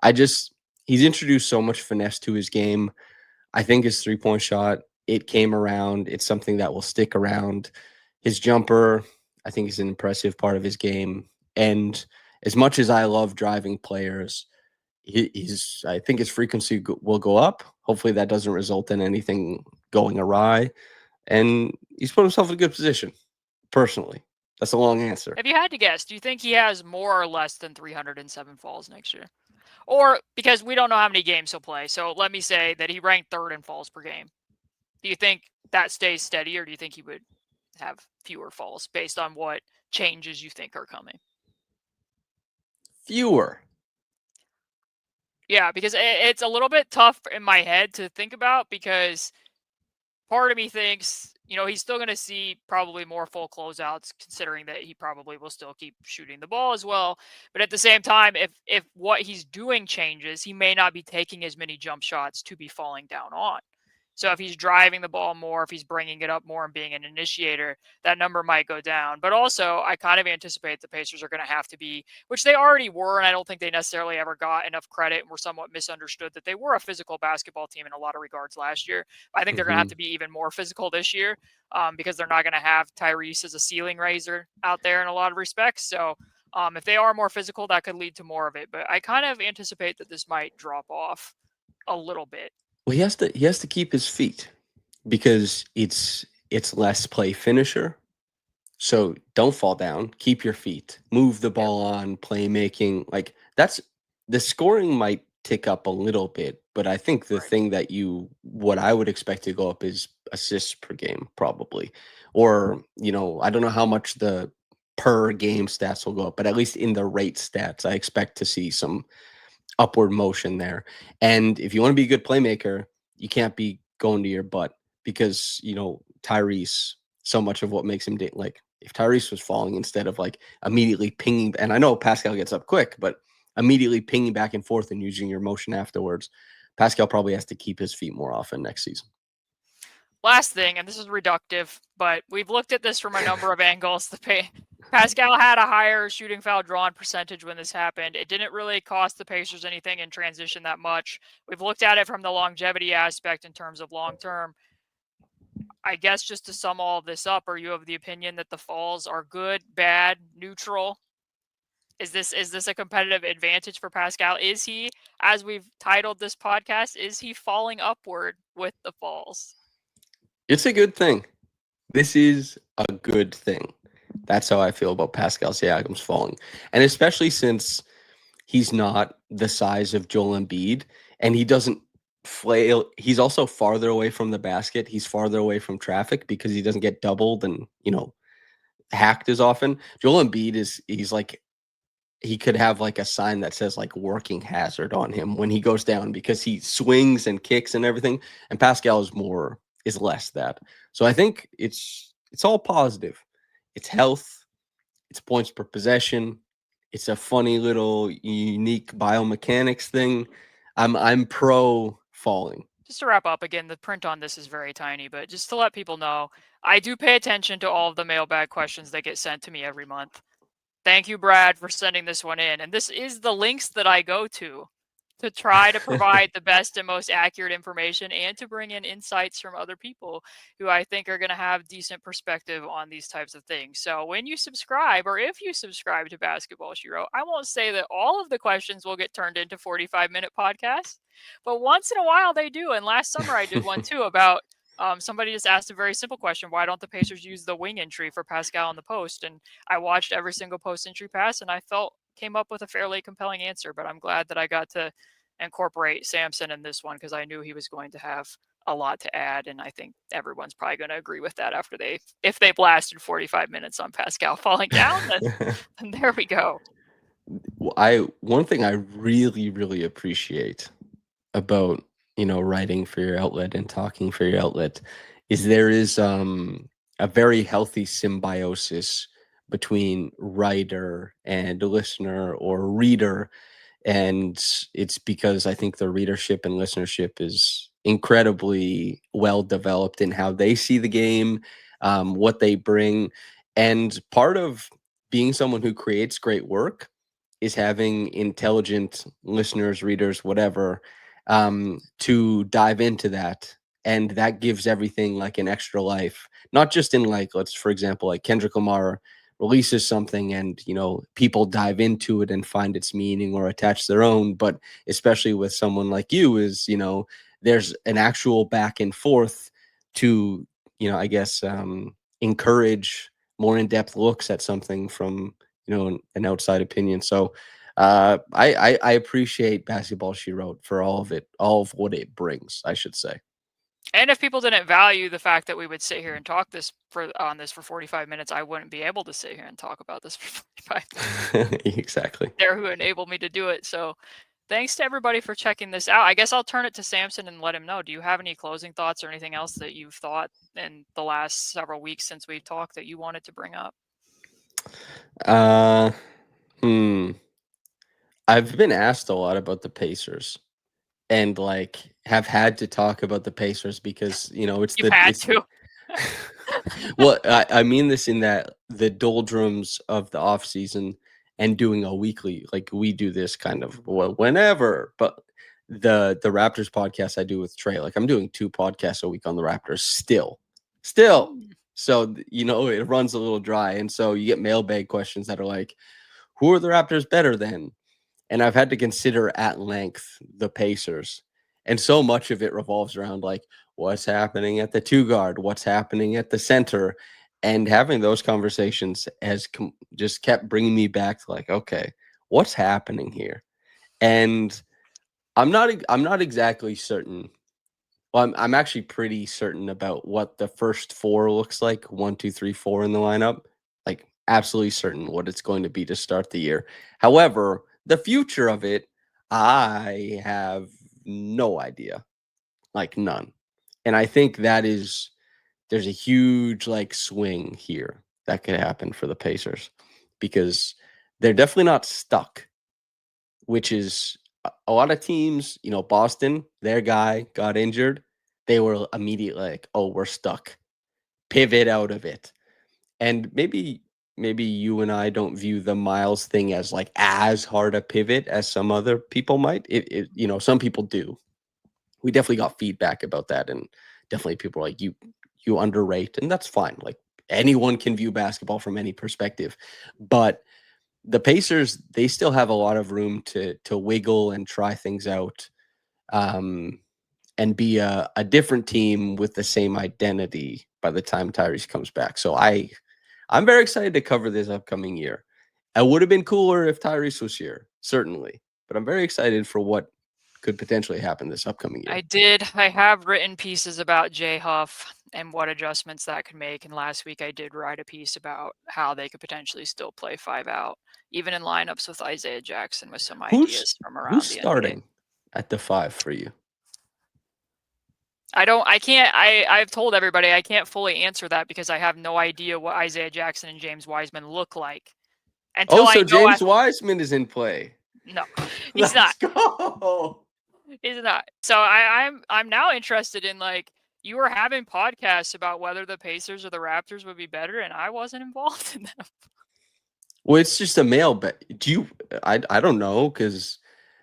S2: he's introduced so much finesse to his game. I think his 3-point shot, it came around. It's something that will stick around. His jumper, I think, is an impressive part of his game. And as much as I love driving players, I think his frequency will go up. Hopefully that doesn't result in anything going awry. And he's put himself in a good position, personally. That's a long answer.
S1: If you had to guess, do you think he has more or less than 307 falls next year? Or because we don't know how many games he'll play, so let me say that he ranked third in falls per game. Do you think that stays steady, or do you think he would have fewer falls based on what changes you think are coming?
S2: Fewer.
S1: Yeah, because it's a little bit tough in my head to think about because part of me thinks, he's still going to see probably more full closeouts, considering that he probably will still keep shooting the ball as well. But at the same time, if what he's doing changes, he may not be taking as many jump shots to be falling down on. So if he's driving the ball more, if he's bringing it up more and being an initiator, that number might go down. But also, I kind of anticipate the Pacers are going to have to be, which they already were, and I don't think they necessarily ever got enough credit and were somewhat misunderstood, that they were a physical basketball team in a lot of regards last year. I think they're going to have to be even more physical this year because they're not going to have Tyrese as a ceiling raiser out there in a lot of respects. So if they are more physical, that could lead to more of it. But I kind of anticipate that this might drop off a little bit.
S2: Well, he has to keep his feet because it's less play finisher So don't fall down. Keep your feet. Move the
S1: Yep.
S2: ball on. Playmaking. Like that's the scoring might tick up a little bit, but I think the
S1: Right.
S2: thing that what I would expect to go up is assists per game, probably. Or, I don't know how much the per game stats will go up, but at least in the rate stats, I expect to see some upward motion there. And if you want to be a good playmaker, you can't be going to your butt because, Tyrese, so much of what makes him like if Tyrese was falling instead of like immediately pinging, and I know Pascal gets up quick, but immediately pinging back and forth and using your motion afterwards, Pascal probably has to keep his feet more often next season.
S1: Last thing, and this is reductive, but we've looked at this from a number of angles. Pascal had a higher shooting foul drawn percentage when this happened. It didn't really cost the Pacers anything in transition that much. We've looked at it from the longevity aspect in terms of long term. I guess just to sum all of this up, are you of the opinion that the falls are good, bad, neutral? Is this a competitive advantage for Pascal? Is he, as we've titled this podcast, is he falling upward with the falls?
S2: It's a good thing. This is a good thing. That's how I feel about Pascal Siakam's falling. And especially since he's not the size of Joel Embiid and he doesn't flail. He's also farther away from the basket. He's farther away from traffic because he doesn't get doubled and, hacked as often. Joel Embiid he's like, he could have like a sign that says like working hazard on him when he goes down because he swings and kicks and everything. And Pascal is less that. So I think it's all positive. It's health, it's points per possession. It's a funny little unique biomechanics thing. I'm pro falling.
S1: Just to wrap up again, the print on this is very tiny, but just to let people know, I do pay attention to all of the mailbag questions that get sent to me every month. Thank you, Brad, for sending this one in. And this is the links that I go to try to provide the best and most accurate information and to bring in insights from other people who I think are going to have decent perspective on these types of things. So when you subscribe, or if you subscribe to Basketball She Wrote, I won't say that all of the questions will get turned into 45-minute podcasts, but once in a while they do. And last summer I did one too about somebody just asked a very simple question: why don't the Pacers use the wing entry for Pascal in the post? And I watched every single post entry pass, and I came up with a fairly compelling answer. But I'm glad that I got to incorporate Samson in this one because I knew he was going to have a lot to add, and I think everyone's probably going to agree with that after if they blasted 45 minutes on Pascal falling down. Then there we go.
S2: One thing I really really appreciate about writing for your outlet and talking for your outlet is there is a very healthy symbiosis between writer and listener or reader. And it's because I think the readership and listenership is incredibly well developed in how they see the game, what they bring. And part of being someone who creates great work is having intelligent listeners, readers, whatever, to dive into that. And that gives everything like an extra life, not just in like, let's, for example, like Kendrick Lamar releases something and people dive into it and find its meaning or attach their own, but especially with someone like you is there's an actual back and forth to I guess encourage more in-depth looks at something from an outside opinion. So I appreciate Basketball She Wrote for all of it, all of what it brings, I should say.
S1: And if people didn't value the fact that we would sit here and talk on this for 45 minutes, I wouldn't be able to sit here and talk about this for 45 minutes.
S2: Exactly.
S1: They're who enabled me to do it. So thanks to everybody for checking this out. I guess I'll turn it to Samson and let him know. Do you have any closing thoughts or anything else that you've thought in the last several weeks since we've talked that you wanted to bring up?
S2: Uh, hmm. I've been asked a lot about the Pacers and like have had to talk about the Pacers because
S1: You've had to.
S2: well, I mean this in that the doldrums of the off season and doing a weekly, like we do this kind of whenever, but the Raptors podcast I do with Trey, like I'm doing 2 podcasts a week on the Raptors still. So, it runs a little dry. And so you get mailbag questions that are like, who are the Raptors better than? And I've had to consider at length the Pacers. And so much of it revolves around like what's happening at the 2 guard, what's happening at the center. And having those conversations has just kept bringing me back to like, okay, what's happening here? And I'm not exactly certain. Well, I'm actually pretty certain about what the first four looks like. 1, 2, 3, 4 in the lineup. Like absolutely certain what it's going to be to start the year. However, the future of it, I have no idea. Like none. And I think there's a huge like swing here that could happen for the Pacers because they're definitely not stuck, which is a lot of teams, Boston, their guy got injured. They were immediately like, oh, we're stuck. Pivot out of it. And maybe you and I don't view the Miles thing as like as hard a pivot as some other people might. Some people do. We definitely got feedback about that, and definitely people are like you underrate, and that's fine. Like anyone can view basketball from any perspective, but the Pacers, they still have a lot of room to wiggle and try things out, um, and be a different team with the same identity by the time Tyrese comes back. So I'm very excited to cover this upcoming year. It would have been cooler if Tyrese was here, certainly, but I'm very excited for what could potentially happen this upcoming year.
S1: I have written pieces about Jay Huff and what adjustments that could make. And last week I did write a piece about how they could potentially still play 5 out, even in lineups with Isaiah Jackson, with some
S2: Who's
S1: ideas from
S2: who's
S1: around the NBA.
S2: starting at the 5 for you?
S1: I've told everybody I can't fully answer that because I have no idea what Isaiah Jackson and James Wiseman look like
S2: Oh,
S1: until I
S2: so
S1: know.
S2: James Wiseman is in play.
S1: No, he's not.
S2: Let's go.
S1: He's not. So I'm now interested in, like, you were having podcasts about whether the Pacers or the Raptors would be better, and I wasn't involved in them.
S2: Well, it's just a mail bet. I don't know, because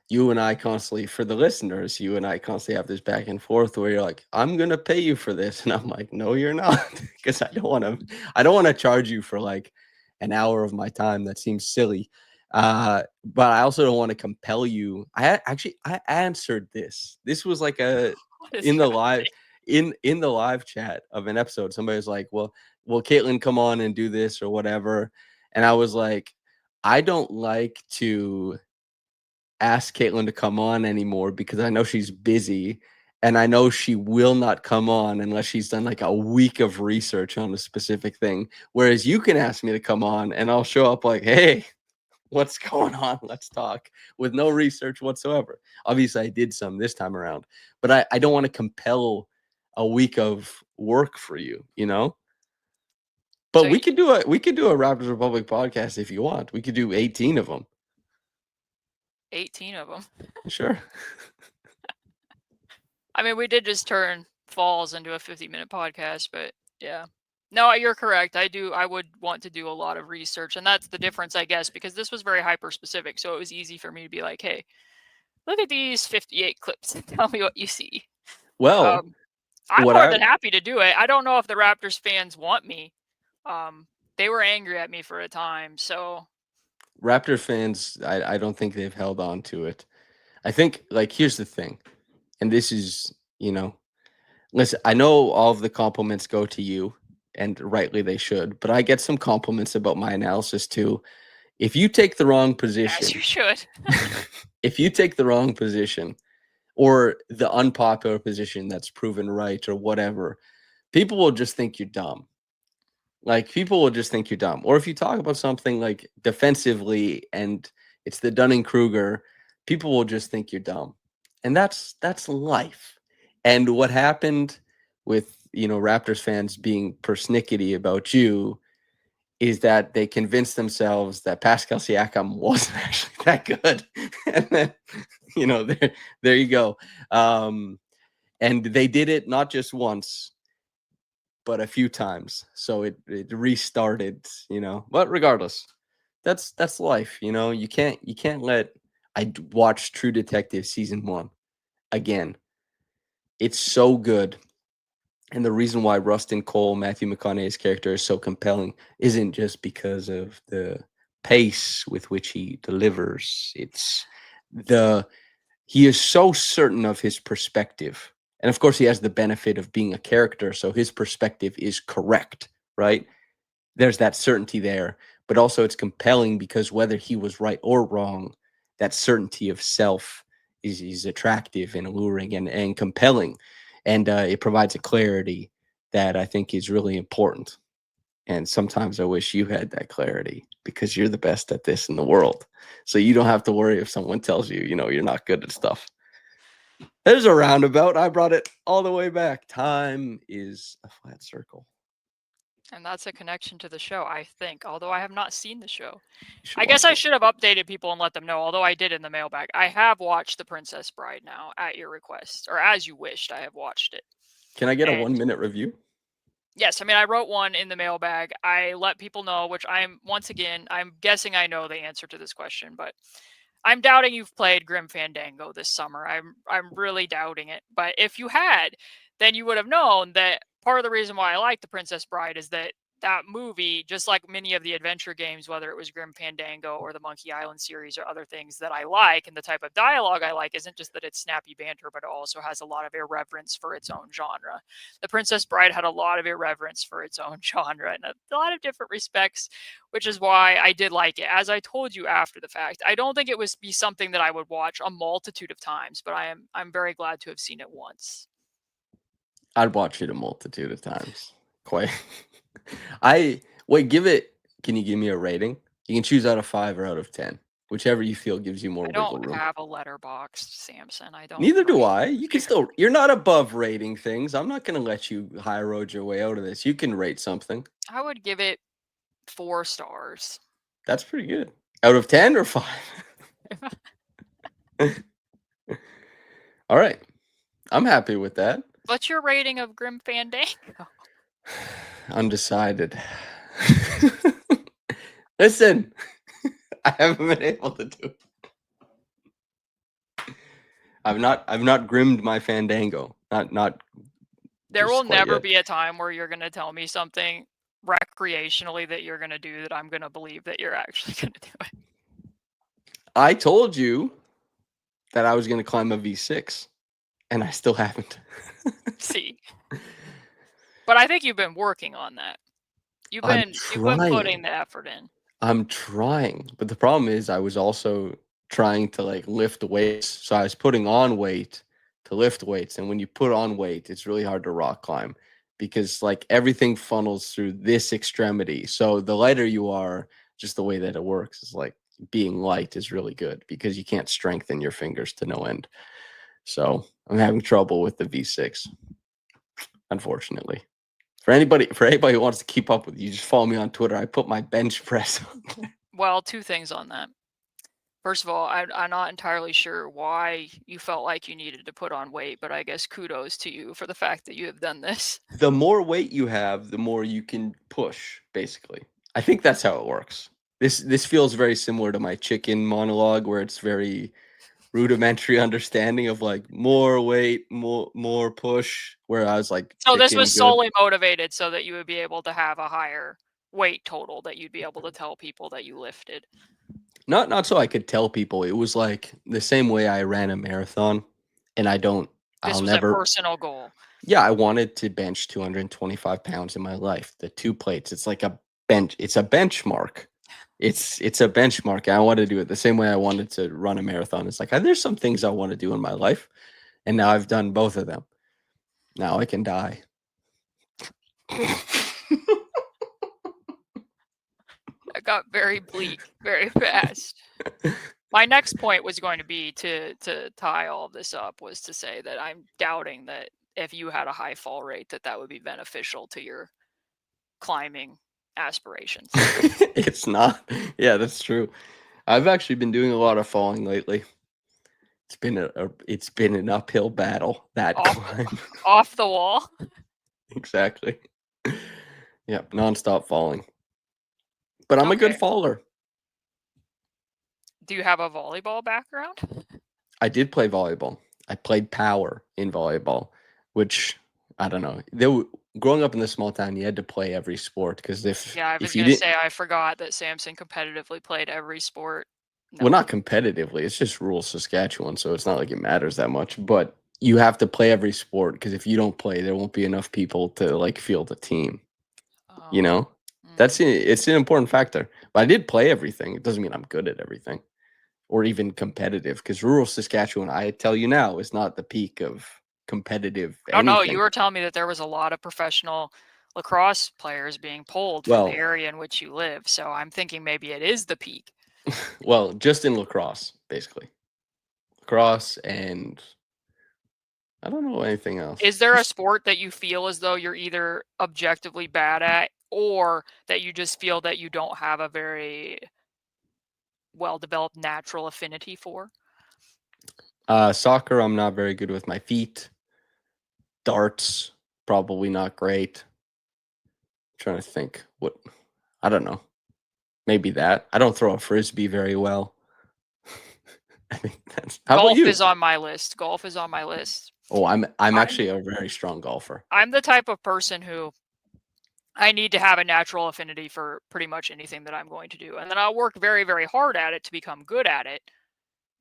S2: you and I constantly, for the listeners, you and I constantly have this back and forth where you're like, I'm gonna pay you for this, and I'm like, no, you're not, because I don't want to charge you for like an hour of my time. That seems silly. But I also don't want to compel you. I answered this. This was like
S1: What is
S2: in the live
S1: happening?
S2: in the live chat of an episode. Somebody was like, well, will Caitlin come on and do this or whatever? And I was like, I don't like to ask Caitlin to come on anymore because I know she's busy, and I know she will not come on unless she's done like a week of research on a specific thing. Whereas you can ask me to come on and I'll show up like, hey, what's going on? Let's talk, with no research whatsoever. Obviously, I did some this time around, but I don't want to compel a week of work for you, you know? But
S1: So
S2: we could do a Raptors Republic podcast if you want. We could do 18 of them.
S1: 18 of them.
S2: Sure.
S1: I mean, we did just turn Falls into a 50-minute podcast, but yeah. No, you're correct. I would want to do a lot of research, and that's the difference, I guess, because this was very hyper specific, so it was easy for me to be like, hey, look at these 58 clips and tell me what you see.
S2: Well,
S1: Um, I'm
S2: what
S1: more
S2: I
S1: than happy to do it. I don't know if the Raptors fans want me. Um, they were angry at me for a time, so
S2: Raptor fans, I don't think they've held on to it. I think, like, here's the thing, and this is, listen, I know all of the compliments go to you, and rightly they should, but I get some compliments about my analysis too. If you take the wrong
S1: as you
S2: position,
S1: should.
S2: if you take the wrong position or the unpopular position that's proven right or whatever, people will just think you're dumb. Like people will just think you're dumb. Or if you talk about something like defensively and it's the Dunning-Kruger, people will just think you're dumb. And that's life. And what happened with, Raptors fans being persnickety about you is that they convinced themselves that Pascal Siakam wasn't actually that good. And then, there you go. And they did it not just once, but a few times. So it restarted, But regardless, that's life, You can't let I watched True Detective season 1 again. It's so good. And the reason why Rustin Cole, Matthew McConaughey's character, is so compelling isn't just because of the pace with which he delivers. It's the he is so certain of his perspective. And of course, he has the benefit of being a character, so his perspective is correct, right? there's that certainty there, but also it's compelling because whether he was right or wrong, that certainty of self is attractive and alluring and compelling. And it provides a clarity that I think is really important. And sometimes I wish you had that clarity because you're the best at this in the world. So you don't have to worry if someone tells you, you're not good at stuff. There's a roundabout. I brought it all the way back. Time is a flat circle.
S1: And that's a connection to the show, I think, although I have not seen the show.
S2: You should
S1: I guess
S2: watch
S1: I
S2: it.
S1: should have updated people and let them know, although I did in the mailbag. I have watched The Princess Bride now at your request, or as you wished, I have watched it.
S2: Can I get a
S1: And
S2: 1-minute review?
S1: yes, I mean, I wrote one in the mailbag. I let people know, which I'm guessing I know the answer to this question, but I'm doubting you've played Grim Fandango this summer. I'm really doubting it. But if you had, then you would have known that part of the reason why I like The Princess Bride is that movie, just like many of the adventure games, whether it was Grim Fandango or the Monkey Island series or other things that I like, and the type of dialogue I like isn't just that it's snappy banter, but it also has a lot of irreverence for its own genre. The Princess Bride had a lot of irreverence for its own genre in a lot of different respects, which is why I did like it. As I told you after the fact, I don't think it would be something that I would watch a multitude of times, but I'm very glad to have seen it once.
S2: I'd watch it a multitude of times. Quite. I wait. Can you give me a rating? You can choose out of 5 or out of 10, whichever you feel gives you more
S1: I don't
S2: wiggle room.
S1: have a letterbox, Samson. I don't
S2: Neither do
S1: rate
S2: I. You can
S1: here.
S2: still. You're not above rating things. I'm not going to let you high road your way out of this. You can rate something.
S1: I would give it 4 stars.
S2: That's pretty good. Out of 10 or 5. All right. I'm happy with that.
S1: What's your rating of Grim Fandango?
S2: Undecided. Listen, I haven't been able to do it. I've not grimmed my Fandango. Not
S1: There will
S2: just quite
S1: never
S2: yet.
S1: be a time where you're going to tell me something recreationally that you're going to do that I'm going to believe that you're actually going to do it.
S2: I told you that I was going to climb a V6, and I still haven't.
S1: See. But I think you've been working on that. You've been putting the effort in.
S2: I'm trying, but the problem is I was also trying to like lift weights. So I was putting on weight to lift weights, and when you put on weight, it's really hard to rock climb because like everything funnels through this extremity. So the lighter you are, just the way that it works is like being light is really good because you can't strengthen your fingers to no end. So I'm having trouble with the V6, unfortunately. For anybody who wants to keep up with you, just follow me on Twitter. I put my bench press on there.
S1: Well, 2 things on that. First of all, I'm not entirely sure why you felt like you needed to put on weight, but I guess kudos to you for the fact that you have done this.
S2: The more weight you have, the more you can push, basically. I think that's how it works. This feels very similar to my chicken monologue where it's very rudimentary understanding of like more weight, more push, where I was like
S1: So this
S2: chicken
S1: was
S2: good.
S1: solely motivated so that you would be able to have a higher weight total that you'd be able to tell people that you lifted.
S2: Not so I could tell people. It was like the same way I ran a marathon and I'll
S1: This was a
S2: never.
S1: personal goal.
S2: Yeah, I wanted to bench 225 pounds in my life. The 2 plates, it's like a bench. It's a benchmark. It's a benchmark. I want to do it the same way I wanted to run a marathon. It's like there's some things I want to do in my life, and now I've done both of them. Now I can die.
S1: It got very bleak very fast. My next point was going to be to tie all of this up was to say that I'm doubting that if you had a high fall rate that would be beneficial to your climbing aspirations.
S2: It's not. Yeah, that's true. I've actually been doing a lot of falling lately. It's been an uphill battle, that
S1: off,
S2: climb.
S1: off the wall.
S2: Exactly. Yep, nonstop falling. But I'm a good
S1: Okay.
S2: faller.
S1: Do you have a volleyball background?
S2: I did play volleyball. I played power in volleyball, which I don't know. Growing up in this small town, you had to play every sport because
S1: Yeah, I was
S2: if you
S1: going to
S2: didn't,
S1: say I forgot that Samson competitively played every sport.
S2: well,
S1: No.
S2: not competitively, it's just rural Saskatchewan, so it's not like it matters that much. But you have to play every sport because if you don't play, there won't be enough people to like field a team. You
S1: Oh.
S2: know, It's an important factor. But I did play everything. It doesn't mean I'm good at everything or even competitive, because rural Saskatchewan, I tell you now, is not the peak of competitive
S1: Oh no, you
S2: anything.
S1: were telling me that there was a lot of professional lacrosse players being pulled from the
S2: Well,
S1: area in which you live. So I'm thinking maybe it is the peak.
S2: well, just in lacrosse, basically. Lacrosse, and I don't know anything else.
S1: Is there a
S2: Just
S1: sport that you feel as though you're either objectively bad at or that you just feel that you don't have a very well developed natural affinity for?
S2: soccer, I'm not very good with my feet. Darts, probably not great. Trying to think what, I don't know. Maybe that. I don't throw a frisbee very well. I think that's. How about
S1: Golf
S2: you?
S1: is on my list. Golf is on my list.
S2: Oh, I'm
S1: I'm
S2: actually a very strong golfer.
S1: I'm the type of person who I need to have a natural affinity for pretty much anything that I'm going to do. And then I'll work very, very hard at it to become good at it.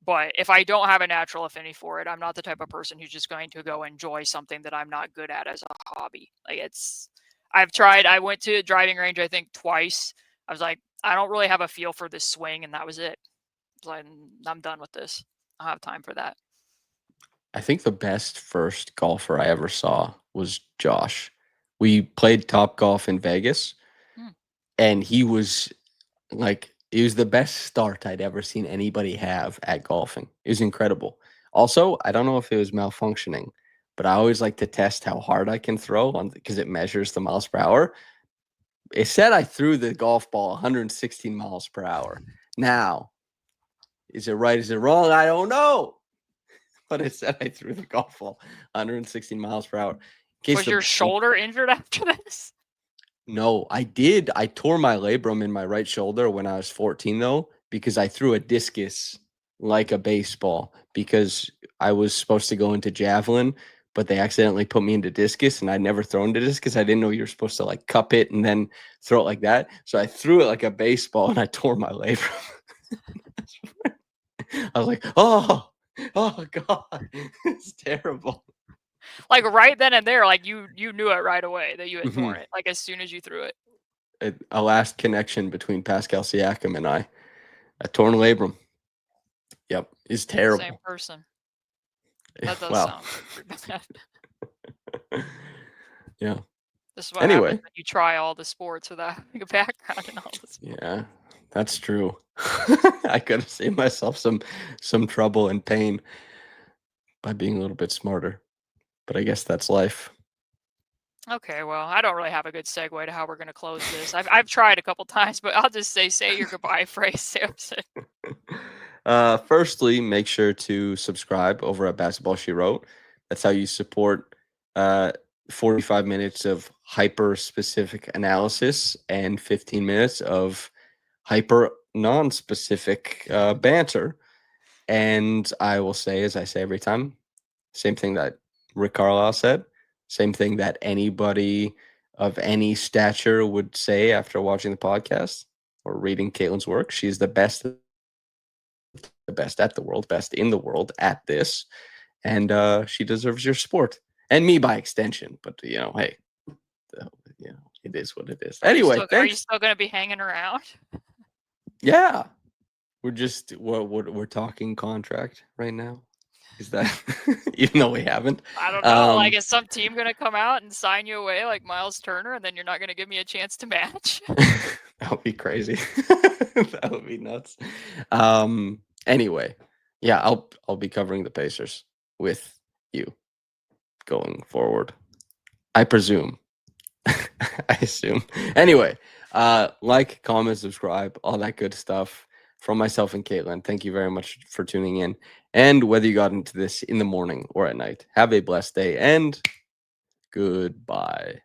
S1: But if I don't have a natural affinity for it, I'm not the type of person who's just going to go enjoy something that I'm not good at as a hobby. Like I've tried, I went to a driving range, I think twice. I was like, I don't really have a feel for this swing. And that was it. I was like, I'm done with this. I don't have time for that.
S2: I think the best first golfer I ever saw was Josh. We played Top Golf in Vegas,
S1: Hmm.
S2: and he was like, it was the best start I'd ever seen anybody have at golfing. It was incredible. Also, I don't know if it was malfunctioning, but I always like to test how hard I can throw on because it measures the miles per hour. It said I threw the golf ball 116 miles per hour. Now, is it right? Is it wrong? I don't know. But it said I threw the golf ball 116 miles per hour. In case
S1: Was your shoulder injured after this?
S2: No, I did. I tore my labrum in my right shoulder when I was 14, though, because I threw a discus like a baseball because I was supposed to go into javelin, but they accidentally put me into discus, and I'd never thrown to discus. I didn't know you were supposed to like cup it and then throw it like that. So I threw it like a baseball and I tore my labrum. I was like, oh God, it's terrible.
S1: Like right then and there, like you knew it right away that you had
S2: Mhm.
S1: torn it. Like as soon as you threw it.
S2: A last connection between Pascal Siakam and I. A torn labrum. Yep, is
S1: Same
S2: terrible.
S1: person. That does
S2: Well,
S1: sound pretty bad.
S2: yeah.
S1: This is what happens
S2: Anyway,
S1: when you try all the sports without having a background in all the sports.
S2: yeah, that's true. I could have saved myself some trouble and pain by being a little bit smarter, but I guess that's life.
S1: Okay, well, I don't really have a good segue to how we're going to close this. I've tried a couple times, but I'll just say your goodbye phrase, Samson.
S2: Firstly, make sure to subscribe over at Basketball She Wrote. That's how you support uh, 45 minutes of hyper specific analysis and 15 minutes of hyper non specific banter. And I will say, as I say every time, same thing that Rick Carlisle said, same thing that anybody of any stature would say after watching the podcast or reading Caitlin's work. She's the best at the world, best in the world at this, and she deserves your support and me by extension. But hey, it is what it is. Anyway,
S1: Are you
S2: thanks.
S1: still going to be hanging around?
S2: Yeah, we're talking contract right now. Is that even though we haven't?
S1: I don't know. Like, is some team going to come out and sign you away like Miles Turner, and then you're not going to give me a chance to match?
S2: That would be crazy. That would be nuts. Anyway, yeah, I'll be covering the Pacers with you going forward. I presume. I assume. Anyway, like, comment, subscribe, all that good stuff from myself and Caitlin. Thank you very much for tuning in. And whether you got into this in the morning or at night, have a blessed day and goodbye.